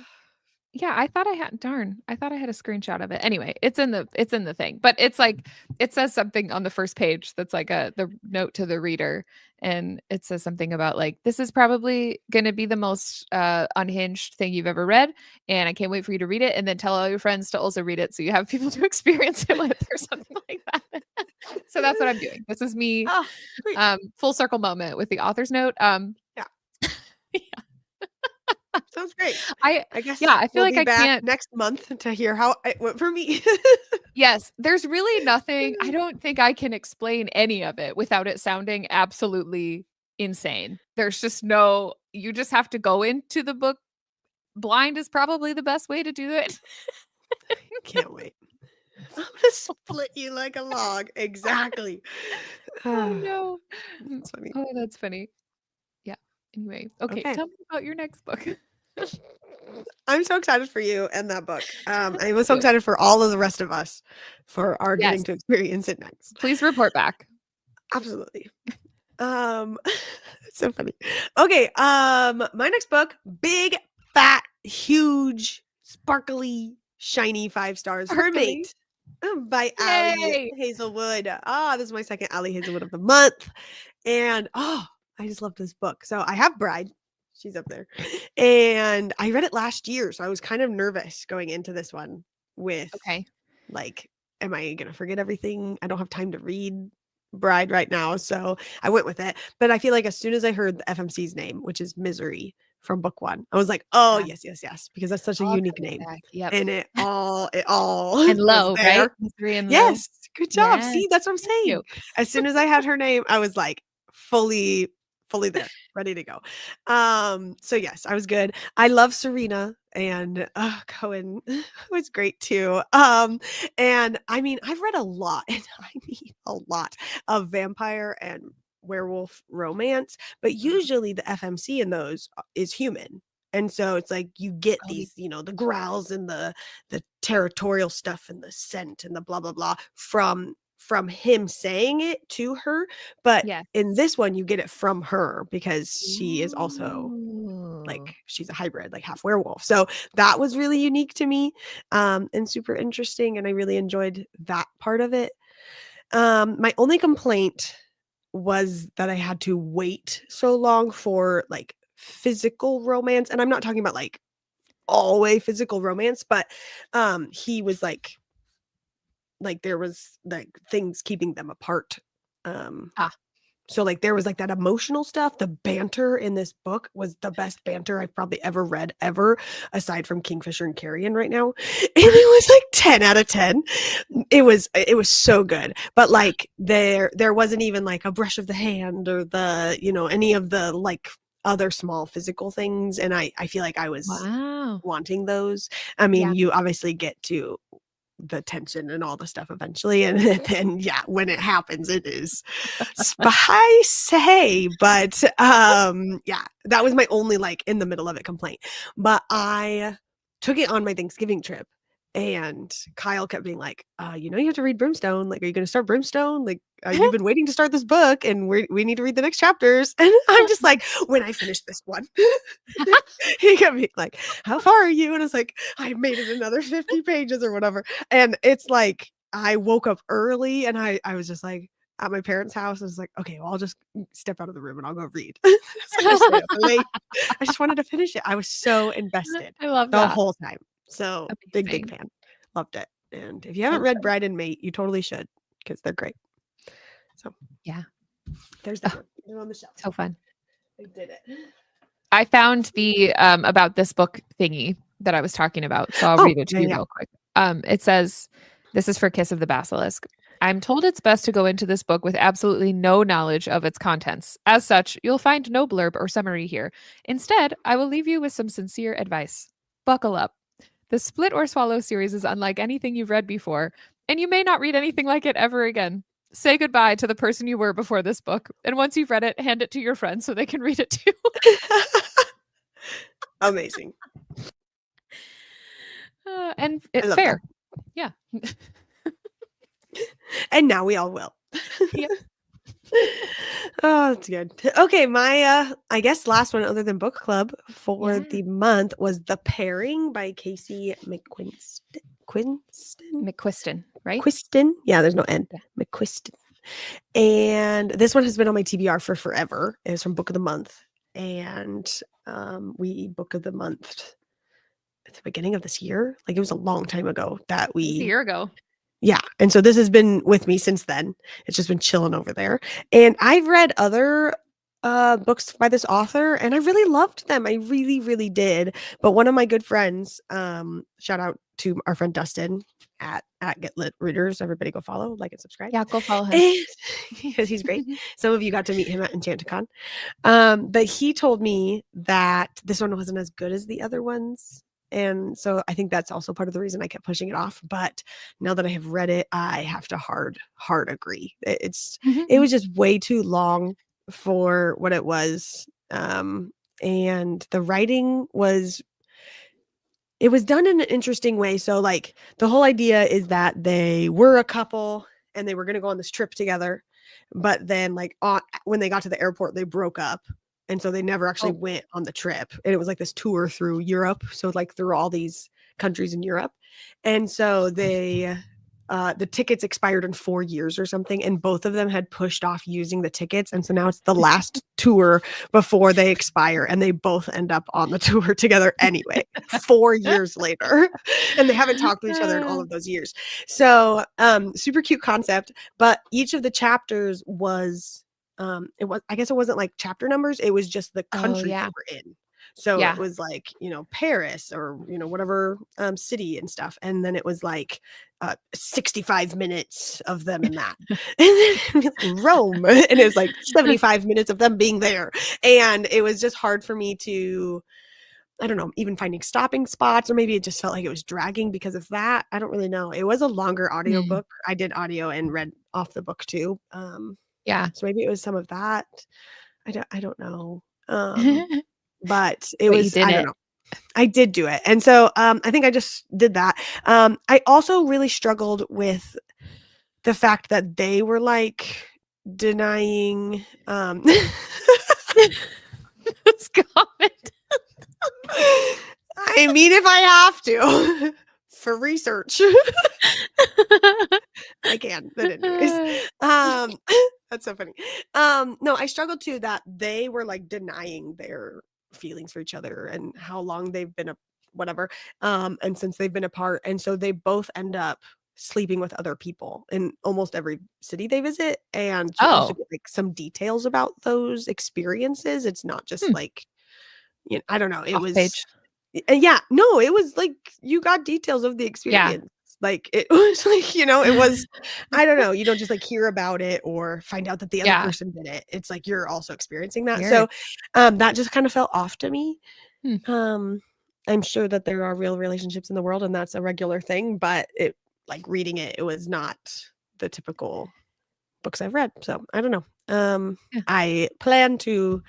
Yeah, I thought I had a screenshot of it. Anyway, it's in the thing. But it's like it says something on the first page that's like the note to the reader and it says something about like this is probably going to be the most unhinged thing you've ever read and I can't wait for you to read it and then tell all your friends to also read it so you have people to experience it with or something like that. So that's what I'm doing. This is me oh, great. full circle moment with the author's note. Yeah, Yeah. sounds great. I I guess yeah, I feel we'll like be I back can't. next month to hear how it went for me. Yes, there's really nothing I don't think I can explain any of it without it sounding absolutely insane. There's just no you just have to go into the book blind is probably the best way to do it. Can't wait. I'm gonna split you like a log. Exactly. Oh, no. That's funny. Oh, that's funny. Yeah. Anyway, okay, Okay. tell me about your next book. I'm so excited for you and that book. I was so You. excited for all of the rest of us for our getting Yes, to experience it next. please report back. Absolutely. It's so funny. Okay, my next book, big, fat, huge, sparkly, shiny 5 stars. Her Sparkly. Mate by Allie Yay! Hazelwood. This is my second Allie Hazelwood of the month. And I just love this book. So I have Bride. She's up there. And I read it last year. So I was kind of nervous going into this one with Okay. like, am I gonna forget everything? I don't have time to read Bride right now. So I went with it. But I feel like as soon as I heard the FMC's name, which is Misery from book one, I was like, oh Yeah, yes, yes, yes, because that's such a all unique coming name. back. Yep. And it all And was Low, right? there. Mystery and Low. Yes, good job. Yes. See, that's what I'm Thank you. saying. As soon as I had her name, I was like fully there, ready to go. So yes, I was good. I love Serena and Cohen was great too. And I mean, I've read a lot, and I mean a lot of vampire and werewolf romance, but usually the FMC in those is human. And so it's like you get Oh, these, the growls and the territorial stuff and the scent and the blah blah blah from him saying it to her, but yes. in this one you get it from her because she is also Ooh. like she's a hybrid, like half werewolf. So that was really unique to me, and super interesting, and I really enjoyed that part of it. My only complaint was that I had to wait so long for like physical romance, and I'm not talking about like all way physical romance, but he was like there was like things keeping them apart. Um Ah, So like there was like that emotional stuff. The banter in this book was the best banter I've probably ever read ever, aside from Kingfisher and Carrion right now. And it was like 10 out of 10. It was so good. But like there wasn't even like a brush of the hand or any of the like other small physical things. And I feel like I was wow. wanting those. I mean, Yeah. you obviously get to the tension and all the stuff eventually, and then yeah, when it happens it is spicy. But yeah, that was my only like in the middle of it complaint. But I took it on my Thanksgiving trip, and Kyle kept being like, you have to read Brimstone. Like, are you going to start Brimstone? Like, you've been waiting to start this book, and we need to read the next chapters. And I'm just like, when I finish this one, he kept being like, how far are you? And it's like, I made it another 50 pages or whatever. And it's like, I woke up early, and I was just like, at my parents' house. I was like, okay, well, I'll just step out of the room and I'll go read. So I just stayed up late. I just wanted to finish it. I was so invested I love the that. whole time. So big Amazing. fan. Loved it. And if you haven't read Bride and Mate, you totally should because they're great. So Yeah. there's that one. They're on the shelf. So fun. I did it. I found the about this book thingy that I was talking about. So I'll read it to you real quick. It says, this is for Kiss of the Basilisk. I'm told it's best to go into this book with absolutely no knowledge of its contents. As such, you'll find no blurb or summary here. Instead, I will leave you with some sincere advice. Buckle up. The Split or Swallow series is unlike anything you've read before, and you may not read anything like it ever again. Say goodbye to the person you were before this book, and once you've read it, hand it to your friends so they can read it too. Amazing. And it's fair. That. Yeah. And now we all will. Yep. Oh, that's good. Okay, my I guess last one other than book club for the month was The Pairing by Casey McQuiston, right? Quiston. Yeah, there's no N. McQuiston. And this one has been on my TBR for forever. It was from Book of the Month. And we Book of the Month at the beginning of this year. Like it was a long time ago that we a year ago. Yeah. And so this has been with me since then. It's just been chilling over there. And I've read other books by this author and I really loved them. I really, really did. But one of my good friends, shout out to our friend Dustin at Get Lit Readers. Everybody go follow, like, and subscribe. Yeah, go follow him. Because he's great. Some of you got to meet him at Enchanticon. But he told me that this one wasn't as good as the other ones. And so I think that's also part of the reason I kept pushing it off. But now that I have read it, I have to hard agree. It was just way too long for what it was. And the writing was done in an interesting way. So like the whole idea is that they were a couple and they were going to go on this trip together. But then like when they got to the airport, they broke up. And so they never actually went on the trip. And it was like this tour through Europe. So like through all these countries in Europe. And so they, the tickets expired in 4 years or something. And both of them had pushed off using the tickets. And so now it's the last tour before they expire. And they both end up on the tour together anyway, 4 years later. And they haven't talked to each other in all of those years. So super cute concept. But each of the chapters was, I guess it wasn't like chapter numbers. It was just the country they were in. So it was like, Paris or, whatever city and stuff. And then it was like 65 minutes of them in that. And then Rome. And it was like 75 minutes of them being there. And it was just hard for me to, I don't know, even finding stopping spots, or maybe it just felt like it was dragging because of that. I don't really know. It was a longer audiobook. I did audio and read off the book too. Yeah. So maybe it was some of that. I don't know. But it was, I don't know. I did do it. And so I think I just did that. I also really struggled with the fact that they were like denying this comment. I mean, if I have to for research. I can, but anyways. That's so funny. No, I struggled too that they were like denying their feelings for each other and how long they've been whatever. And since they've been apart. And so they both end up sleeping with other people in almost every city they visit. And to also get like some details about those experiences. It's not just like, I don't know. It was page. Yeah, no, it was like you got details of the experience. Yeah. Like it was like, it was, I don't know, you don't just like hear about it or find out that the other person did it. It's like you're also experiencing that. Weird. So that just kind of felt off to me. I'm sure that there are real relationships in the world and that's a regular thing, but it like reading it, it was not the typical books I've read. So I don't know. I plan to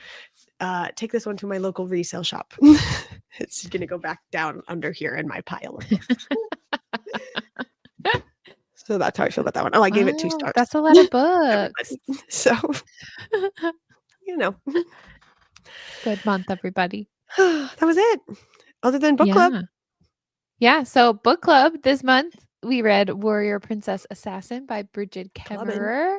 take this one to my local resale shop. It's gonna go back down under here in my pile of books. So that's how I feel about that one. Oh, I gave it 2 stars. That's a lot of books. So good month, everybody. That was it. Other than book club. Yeah. So book club this month we read Warrior Princess Assassin by Bridget Kemmerer.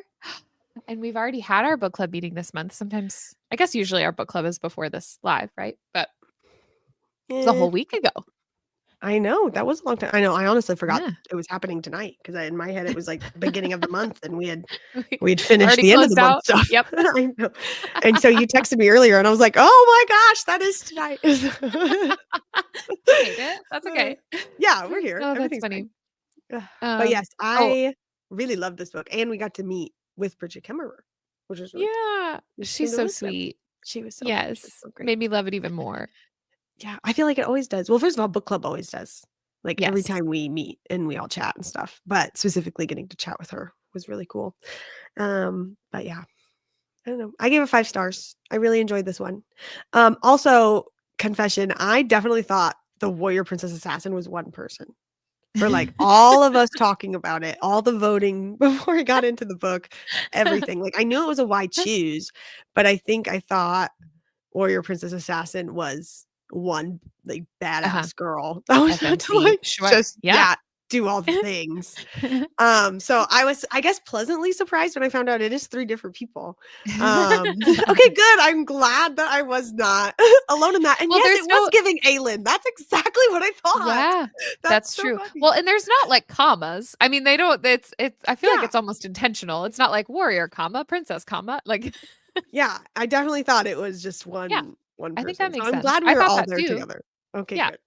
And we've already had our book club meeting this month. Sometimes, I guess usually our book club is before this live, right? But it's a Eh, whole week ago. I know that was a long time. I know. I honestly forgot Yeah. it was happening tonight because in my head it was like beginning of the month, and we had We finished already the end of the closed month out. stuff. Yep. I know. And so you texted me earlier, and I was like, "Oh my gosh, that is tonight." We made it. That's okay. Yeah, we're here. Oh, that's Everything's fine. funny. Ugh, but yes, Oh, I really love this book, and we got to meet with Bridget Kemmerer, which was really cool. yeah. We just came She's to so Elizabeth. sweet. She was Yes. so great. Made me love it even more. Yeah, I feel like it always does. Well, first of all, book club always does. Like every Yes. time we meet and we all chat and stuff, but specifically getting to chat with her was really cool. But yeah, I don't know. I gave it 5 stars. I really enjoyed this one. Also, confession, I definitely thought the Warrior Princess Assassin was one person. For like all of us talking about it, all the voting before I got into the book, everything. Like I knew it was a why choose, but I thought Warrior Princess Assassin was one like Uh-huh. badass girl that was about to FMC. like Sure. just Yeah. do all the things. So I was, I guess, pleasantly surprised when I found out it is 3 different people. Okay, good. I'm glad that I was not alone in that. And Well, yes, there's it was no giving Aelin. That's exactly what I thought. Yeah, That's that's so true. funny. Well, and there's not like commas. I mean, they don't it's I feel like Yeah. it's almost intentional. It's not like warrior, comma, princess, comma. Like Yeah, I definitely thought it was just yeah, one I think that person. So makes I'm sense. glad we I were thought all that there too. together. Okay, Yeah. good.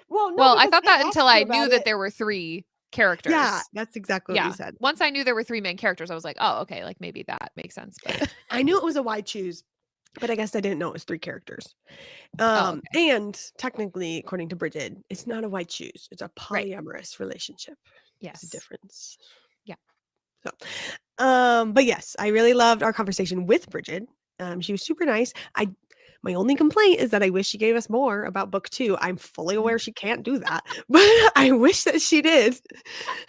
Well, no, Well, I because thought I that until asked you I about knew that it. there were 3 Yeah, characters. that's exactly what you Yeah. said. Once I knew there were 3 main characters, I was like, "Oh, okay, like maybe that makes sense." But I knew it was a why choose, but I guess I didn't know it was 3 characters. oh, okay. And technically, according to Bridget, it's not a why choose. It's a Right. polyamorous relationship. There's a Yes. difference. Yeah. So, but yes, I really loved our conversation with Bridget. She was super nice. My only complaint is that I wish she gave us more about book 2. I'm fully aware she can't do that, but I wish that she did.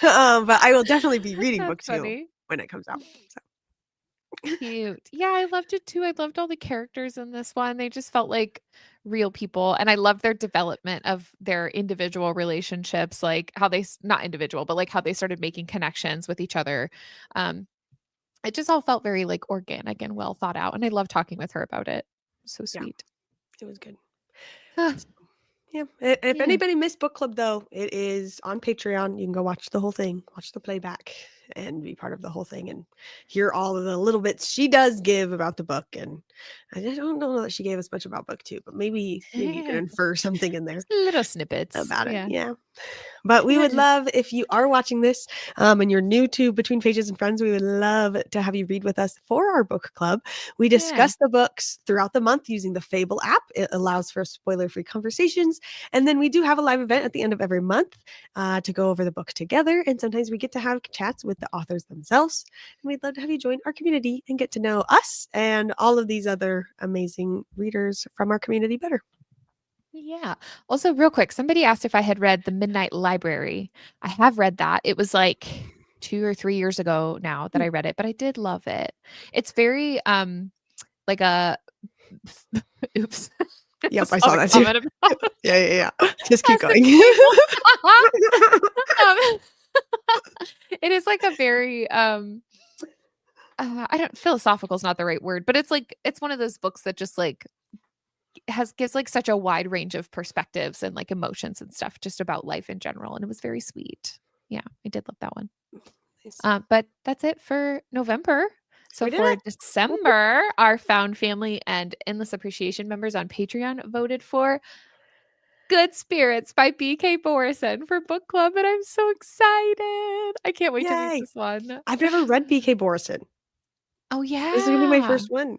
But I will definitely be reading book That's 2 funny. when it comes out. So Cute. Yeah, I loved it too. I loved all the characters in this one. They just felt like real people. And I love their development of their individual relationships, like how not individual, but like how they started making connections with each other. Um, it just all felt very like organic and well thought out. And I love talking with her about it. So yeah, sweet. it was good. Ah, Yeah. If yeah. anybody missed book club though, it is on Patreon. You can go watch the whole thing, watch the playback, and be part of the whole thing and hear all of the little bits she does give about the book. And I just don't know that she gave us much about book 2, but maybe you can infer something in there Just little snippets. about it. Yeah. Yeah. But we would love if you are watching this and you're new to Between Pages and Friends, we would love to have you read with us for our book club. We Yeah. discuss the books throughout the month using the Fable app. It allows for spoiler-free conversations. And then we do have a live event at the end of every month to go over the book together. And sometimes we get to have chats with the authors themselves. And we'd love to have you join our community and get to know us and all of these other amazing readers from our community better. Yeah. Also, real quick, somebody asked if I had read The Midnight Library. I have read that. It was like 2 or 3 years ago now that I read it, but I did love it. It's very like a oops. Yep, I Saw saw a that too. comment about Yeah. Just keep as the going. um, it is like a very I don't philosophical is not the right word, but it's one of those books that just like gives like such a wide range of perspectives and like emotions and stuff just about life in general. And it was very sweet. Yeah, I did love that one. Nice. But that's it for November. So We did for it. December, our Found Family and Endless Appreciation members on Patreon voted for Good Spirits by BK Borison for book club. And I'm so excited. I can't wait to read Yay. this one. I've never read BK Borison. Oh, yeah. This is gonna be my first one.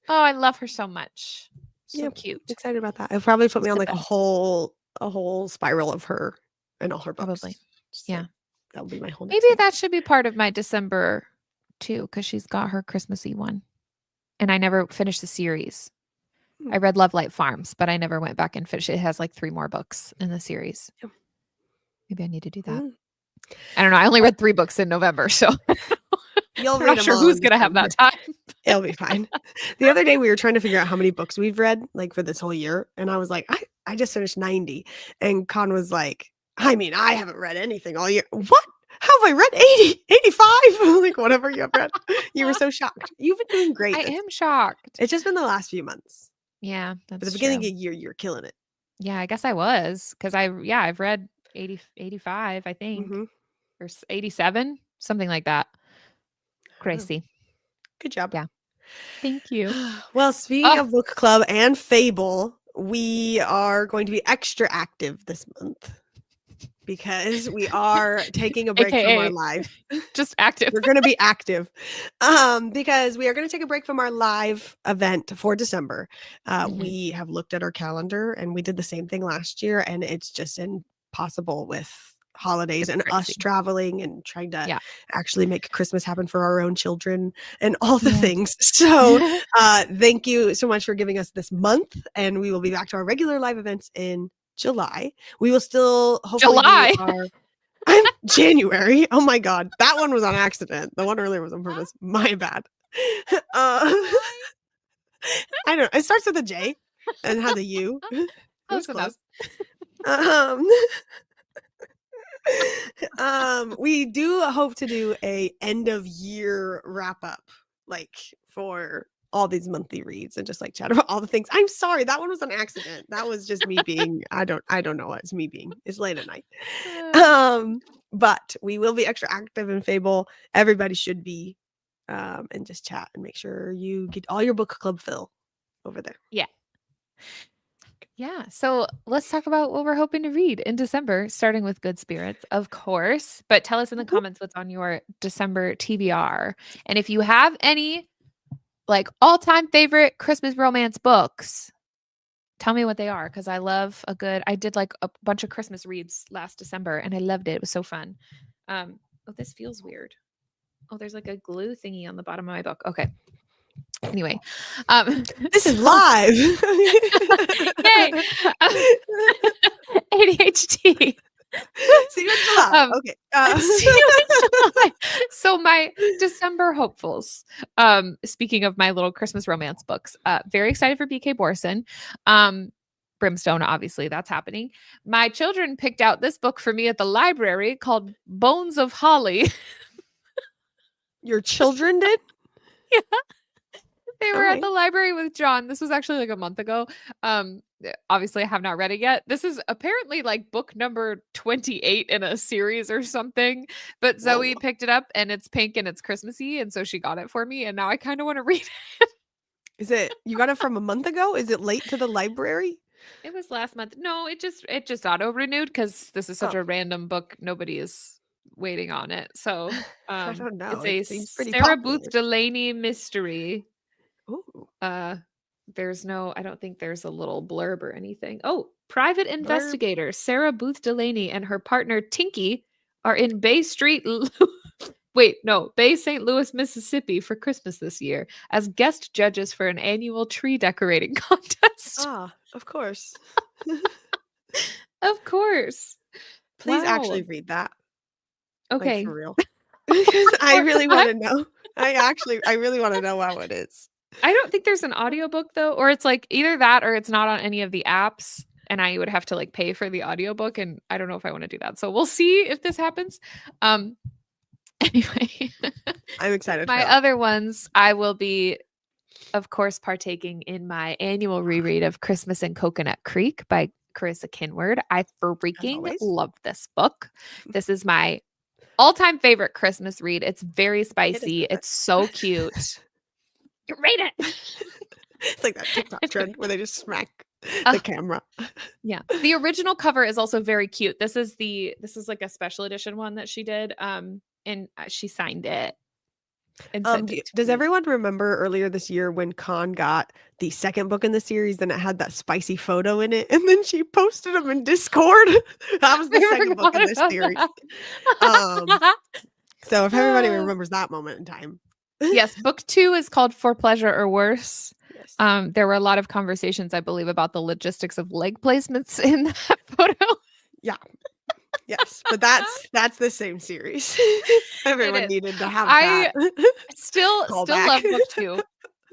Oh, I love her so much. So Yep, cute. excited about that. It'll probably put She's me on the like a best. whole spiral of her and all her books. Probably. So Yeah. that'll be my whole next Maybe thing. that should be part of my December too, because she's got her Christmassy one. And I never finished the series. I read Love Light Farms, but I never went back and finished it. It has like 3 more books in the series. Yep. Maybe I need to do that. Mm. I don't know. I only read 3 books in November, so You'll I'm read not them sure all who's in going to have December. that time. It'll be fine. The other day we were trying to figure out how many books we've read like for this whole year. And I was like, I just finished 90. And Con was like, I mean, I haven't read anything all year. What? How have I read 80, 85? Like whatever you have read. You were so shocked. You've been doing great. I am shocked. It's just been the last few months. Yeah, At the that's beginning true. of the year, you were killing it. Yeah, I guess I was because I've read 80, 85, I think, Hmm. or 87, something like that. I don't know. Crazy. Good job. Yeah. Thank you. Well, speaking Oh, of book club and Fable, we are going to be extra active this month because we are taking a break from our AKA live. just active. We're going to be active because we are going to take a break from our live event for December. Mhm. We have looked at our calendar and we did the same thing last year, and it's just impossible with holidays It's and us crazy. traveling and trying to Yeah. actually make Christmas happen for our own children and all the Yeah. things. So thank you so much for giving us this month, and we will be back to our regular live events in July. We will still hopefully July. do our I'm January. Oh my god. That one was on accident. The one earlier was on purpose. My bad. I don't know. It starts with a J and has a U. It was Close enough. close. We do hope to do a end of year wrap up, like for all these monthly reads and just like chat about all the things. I'm sorry, that one was an accident. That was just me being, I don't know what it's me being. It's late at night. But we will be extra active in Fable. Everybody should be, and just chat and make sure you get all your book club fill over there. Yeah. Yeah. So let's talk about what we're hoping to read in December, starting with Good Spirits, of course. But tell us in the comments what's on your December TBR. And if you have any like all-time favorite Christmas romance books, tell me what they are, because I did like a bunch of Christmas reads last December and I loved it. It was so fun. Oh, this feels weird. Oh, there's like a glue thingy on the bottom of my book. Okay. Anyway, This is so- live. Yay! ADHD. See you in July. Okay. See you in July. So my December hopefuls. Speaking of my little Christmas romance books, very excited for BK Borson. Brimstone, obviously, that's happening. My children picked out this book for me at the library called Bones of Holly. Your children did? Yeah. They were at Okay. the library with John. This was actually like a month ago. Obviously I have not read it yet. This is apparently like book number 28 in a series or something. But Zoe Whoa. picked it up and it's pink and it's Christmassy, and so she got it for me and now I kind of want to read it. Is it you got it from a month ago? Is it late to the library? It was last month. No, it just auto renewed because this is such Oh. a random book. Nobody is waiting on it. So I don't know. it's It a seems pretty Sarah popular. Booth Delaney mystery. Ooh. I don't think there's a little blurb or anything. Oh, private investigator Sarah Booth Delaney and her partner Tinky are in Bay St. Louis, Mississippi for Christmas this year as guest judges for an annual tree decorating contest. Ah, of course. Of course. Please Wow. actually read that. Okay. Like, for real. Because I really What? want to know. I really want to know how it is. I don't think there's an audiobook though, or it's like either that or it's not on any of the apps and I would have to like pay for the audiobook, and I don't know if I want to do that. So we'll see if this happens. Anyway, I'm excited. my for that. other ones, I will be of course partaking in my annual reread of Christmas in Coconut Creek by Carissa Kinward. I freaking always. love this book. This is my all-time favorite Christmas read. It's very spicy. with it. It's so cute. You rate it. It's like that TikTok trend where they just smack Uh, the camera. Yeah. The original cover is also very cute. This is like a special edition one that she did. And she signed it. And sent it to Does me. everyone remember earlier this year when Con got the second book in the series, then it had that spicy photo in it, and then she posted them in Discord? That was the I second book in forgot this about series. that. So if everybody Uh, remembers that moment in time. Yes, book 2 is called For Pleasure or Worse. Yes. There were a lot of conversations, I believe, about the logistics of leg placements in that photo. Yes, but that's the same series. Everyone is. needed to have I that. Still Callback. love book 2,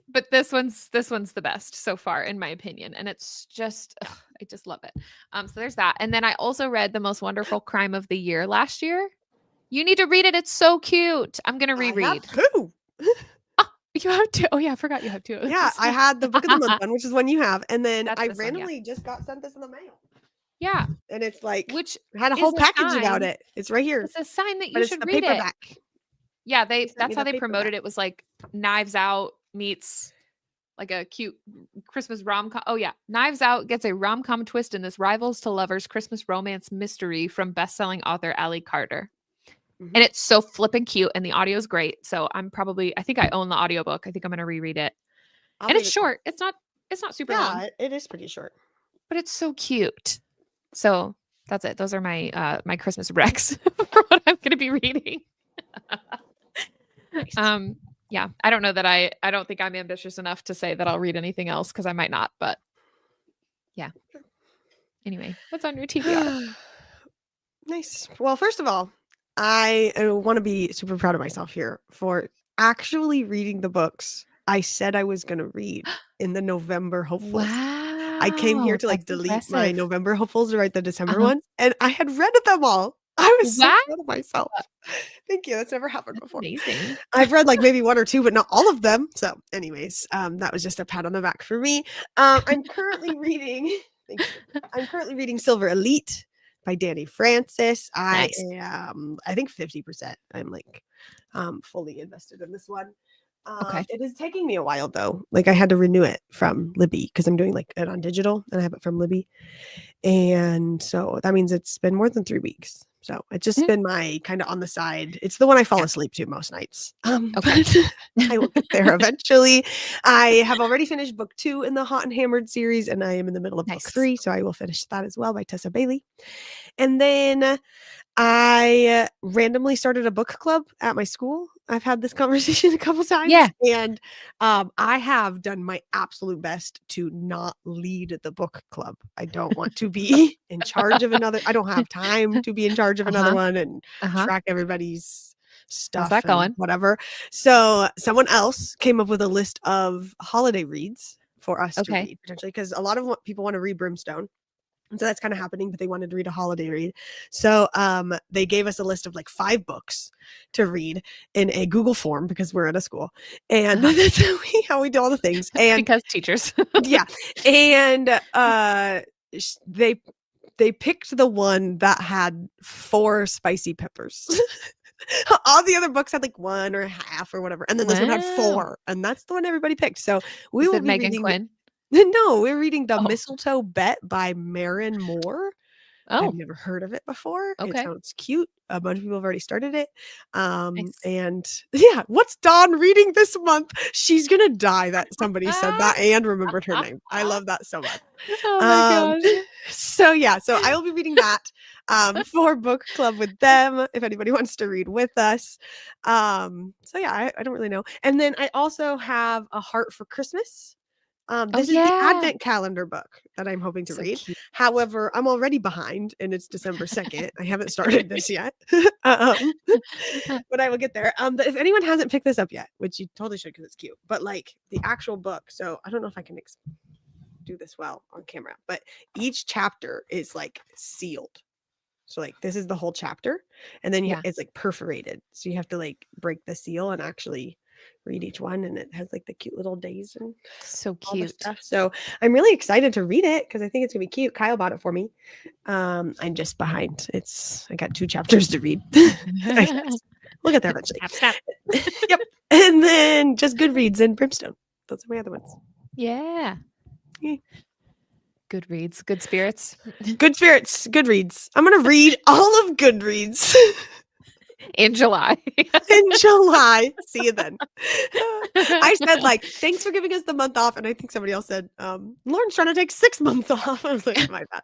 but this one's the best so far in my opinion, and it's just I just love it. So there's that, and then I also read The Most Wonderful Crime of the Year last year. You need to read it. It's so cute. I'm gonna I have reread. two. You have two. Oh yeah, I forgot you have two. Yeah, I had the book of the month one, which is one you have, and then That's I this one, yeah. randomly just got sent this in the mail, Yeah, and it's like which it had a is whole a package about sign. it. It's right here, It's a sign that but you it's should the read it. paperback. Yeah, They sent me that's how the they promoted paperback. it, was like Knives Out meets like a cute Christmas rom-com. Oh yeah, Knives Out gets a rom-com twist in this rivals to lovers Christmas romance mystery from best-selling author Allie Carter. Mhm. And it's so flippin' cute and the audio is great. So I think I own the audiobook. I think I'm going to reread it. I'll And read it's it too. short. It's not super long, Yeah, it is pretty short. but it's so cute. So that's it. Those are my my Christmas recs for what I'm going to be reading. Nice. Yeah, I don't know that I don't think I'm ambitious enough to say that I'll read anything else because I might not, but yeah. Anyway, what's on your TBR? Nice. Well, first of all, I want to be super proud of myself here for actually reading the books I said I was going to read in the November hopefuls. I came here Wow, to like that's delete my impressive. November hopefuls to write the December Uh-huh. ones, and I had read them all. I was so Wow, proud of myself. Thank you. That's never happened that's before. amazing. I've read like maybe one or two, but not all of them. So, anyways, that was just a pat on the back for me. I'm currently reading. Thank you. I'm currently reading Silver Elite by Danny Francis. I Nice. am, I think 50%. I'm like fully invested in this one. Okay. It is taking me a while though. Like I had to renew it from Libby because I'm doing like it on digital and I have it from Libby. And so that means it's been more than 3 weeks. So it's just Mhm. been my kind of on the side. It's the one I fall Yeah. asleep to most nights. Okay. But I will get there eventually. I have already finished book 2 in the Hot and Hammered series, and I am in the middle of book Nice. 3. So I will finish that as well by Tessa Bailey. And then I randomly started a book club at my school. I've had this conversation a couple times. Yeah. And I have done my absolute best to not lead the book club. I don't want to be in charge of another. I don't have time to be in charge of another Uh-huh. one and Uh-huh. track everybody's How's stuff that and going? whatever. So someone else came up with a list of holiday reads for us to Okay. read potentially because a lot of people want to read Brimstone. And so that's kind of happening, but they wanted to read a holiday read. So they gave us a list of like 5 books to read in a Google form because we're at a school. And that's how we do all the things. And Because teachers. yeah. And they picked the one that had 4 spicy peppers. All the other books had like 1 or half or whatever. And then this one had Wow. 4. And that's the one everybody picked. So we Is will it be Megan reading Quinn? no, we're reading The Oh. Mistletoe Bet by Marin Moore. I've Oh, never heard of it before. It okay. sounds cute. A bunch of people have already started it. Nice. And yeah, what's Dawn reading this month? She's gonna die that somebody said that and remembered her name. I love that so much. Oh my gosh. So yeah, so I will be reading that for book club with them if anybody wants to read with us. So yeah, I don't really know. And then I also have A Heart for Christmas. This is the yeah. advent calendar book that I'm hoping to So read. cute. However, I'm already behind and it's December 2nd. I haven't started this yet. um, but I will get there. But if anyone hasn't picked this up yet, which you totally should because it's cute, but like the actual book. So I don't know if I can do this well on camera, but each chapter is like sealed. So like this is the whole chapter and then Yeah. it's like perforated. So you have to like break the seal and actually read each one and it has like the cute little days and So all the cute. stuff. So I'm really excited to read it because I think it's gonna be cute. Kyle bought it for me. I'm just behind. I got 2 chapters to read. I guess. We'll get there eventually. Snap, snap. Yep. And then just Goodreads and Brimstone. Those are my other ones. Yeah. Yay. Good reads, good spirits. Good spirits, Goodreads. I'm gonna read all of Goodreads In July. in July. See you then. I said like, thanks for giving us the month off. And I think somebody else said, Lauren's trying to take 6 months off. I was like, my bad.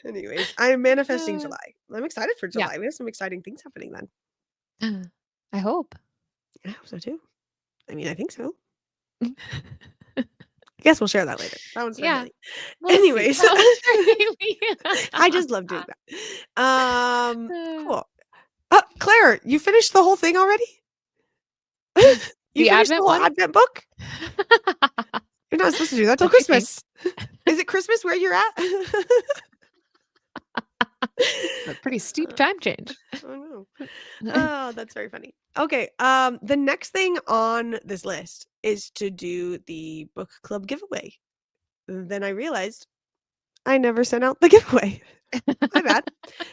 Anyways, I'm manifesting July. I'm excited for Yeah. July. We have some exciting things happening then. I hope. I hope so too. I mean, I think so. I guess we'll share that later. That one's for Yeah. Haley. We'll see. Anyways, That one's for Haley. I just love doing that. Cool. Claire, you finished the whole thing already? You The finished the Advent whole one? Advent book? You're not supposed to do that till What do you think? Christmas. Is it Christmas where you're at? A pretty steep time change. Oh no. Oh, that's very funny. Okay. The next thing on this list is to do the book club giveaway. Then I realized I never sent out the giveaway. My bad.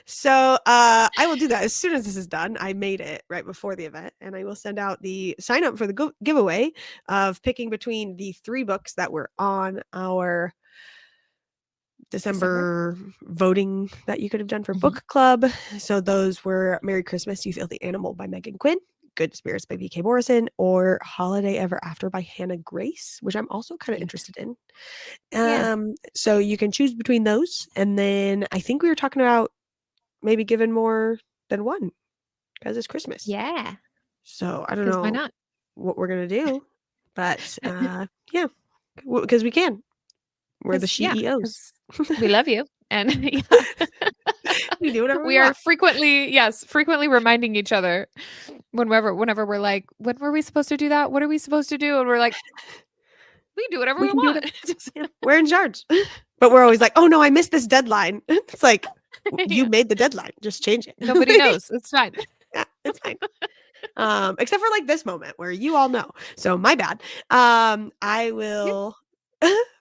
So I will do that as soon as this is done. I made it right before the event, and I will send out the sign up for the giveaway of picking between the 3 books that were on our December voting that you could have done for book club. So those were Merry Christmas, You Filthy Animal by Megan Quinn, Good Spirits by V.K. Morrison, or Holiday Ever After by Hannah Grace, which I'm also kind of Cute. interested in. Yeah. So you can choose between those. And then I think we were talking about maybe giving more than one because it's Christmas. Yeah. So I don't 'Cause know why not? what we're going to do, but yeah, because we can. We're the 'Cause, yeah, CEOs. 'cause we love you. And yeah. We do whatever we We are want. frequently reminding each other whenever we're like, when were we supposed to do that? What are we supposed to do? And we're like, we do whatever We we can do want. whatever. Yeah, we're in charge. But we're always like, oh no, I missed this deadline. It's like, you Yeah. made the deadline. Just change it. Nobody knows. It's fine. Yeah, it's fine. Except for like this moment where you all know. So my bad. I will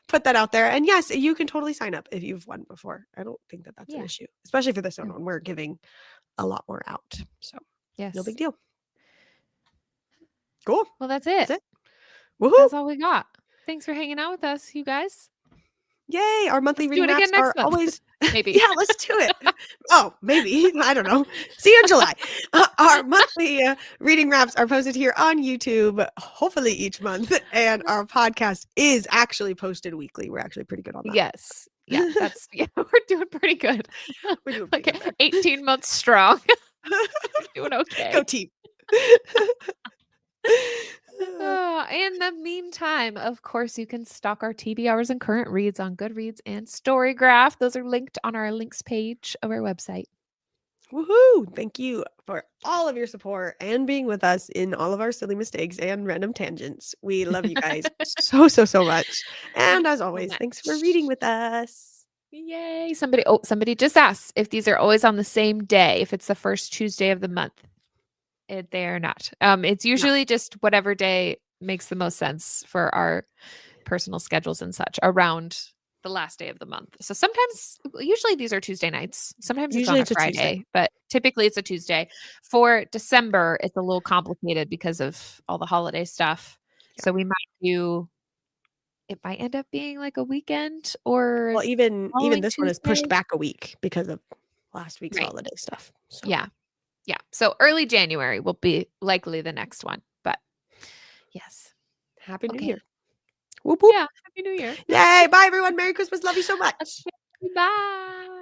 put that out there. And yes, you can totally sign up if you've won before. I don't think that that's an Yeah. issue, especially for this Mm. one. We're giving a lot more out. So Yes. no big deal. Cool. Well, that's it. That's it. Woohoo. That's all we got. Thanks for hanging out with us, you guys. Yay. Our monthly Let's do reading it again maps are next month. always Maybe. yeah, let's do it. Oh, maybe. I don't know. See you in July. Our monthly reading wraps are posted here on YouTube, hopefully each month. And our podcast is actually posted weekly. We're actually pretty good on that. Yes. Yeah, we're doing pretty good. We're doing pretty Like good. 18 months strong. Doing okay. Go team. In the meantime, of course, you can stalk our TBRs and current reads on Goodreads and Storygraph. Those are linked on our links page of our website. Woohoo! Thank you for all of your support and being with us in all of our silly mistakes and random tangents. We love you guys so much. And as always, thanks for reading with us. Yay. Somebody just asked if these are always on the same day, if it's the first Tuesday of the month. They are not. It's usually just whatever day makes the most sense for our personal schedules and such around the last day of the month. So usually these are Tuesday nights. Sometimes Usually it's on it's a a Friday, Tuesday. but typically it's a Tuesday. For December, it's a little complicated because of all the holiday stuff. Yeah. So it might end up being like a weekend Well, or even this one is pushed Tuesday. back a week because of last week's Right. holiday stuff. So. Yeah. So early January will be likely the next one. But yes. Happy New Okay. Year. Whoop whoop. Yeah. Happy New Year. Yay. Bye everyone. Merry Christmas. Love you so much. Bye.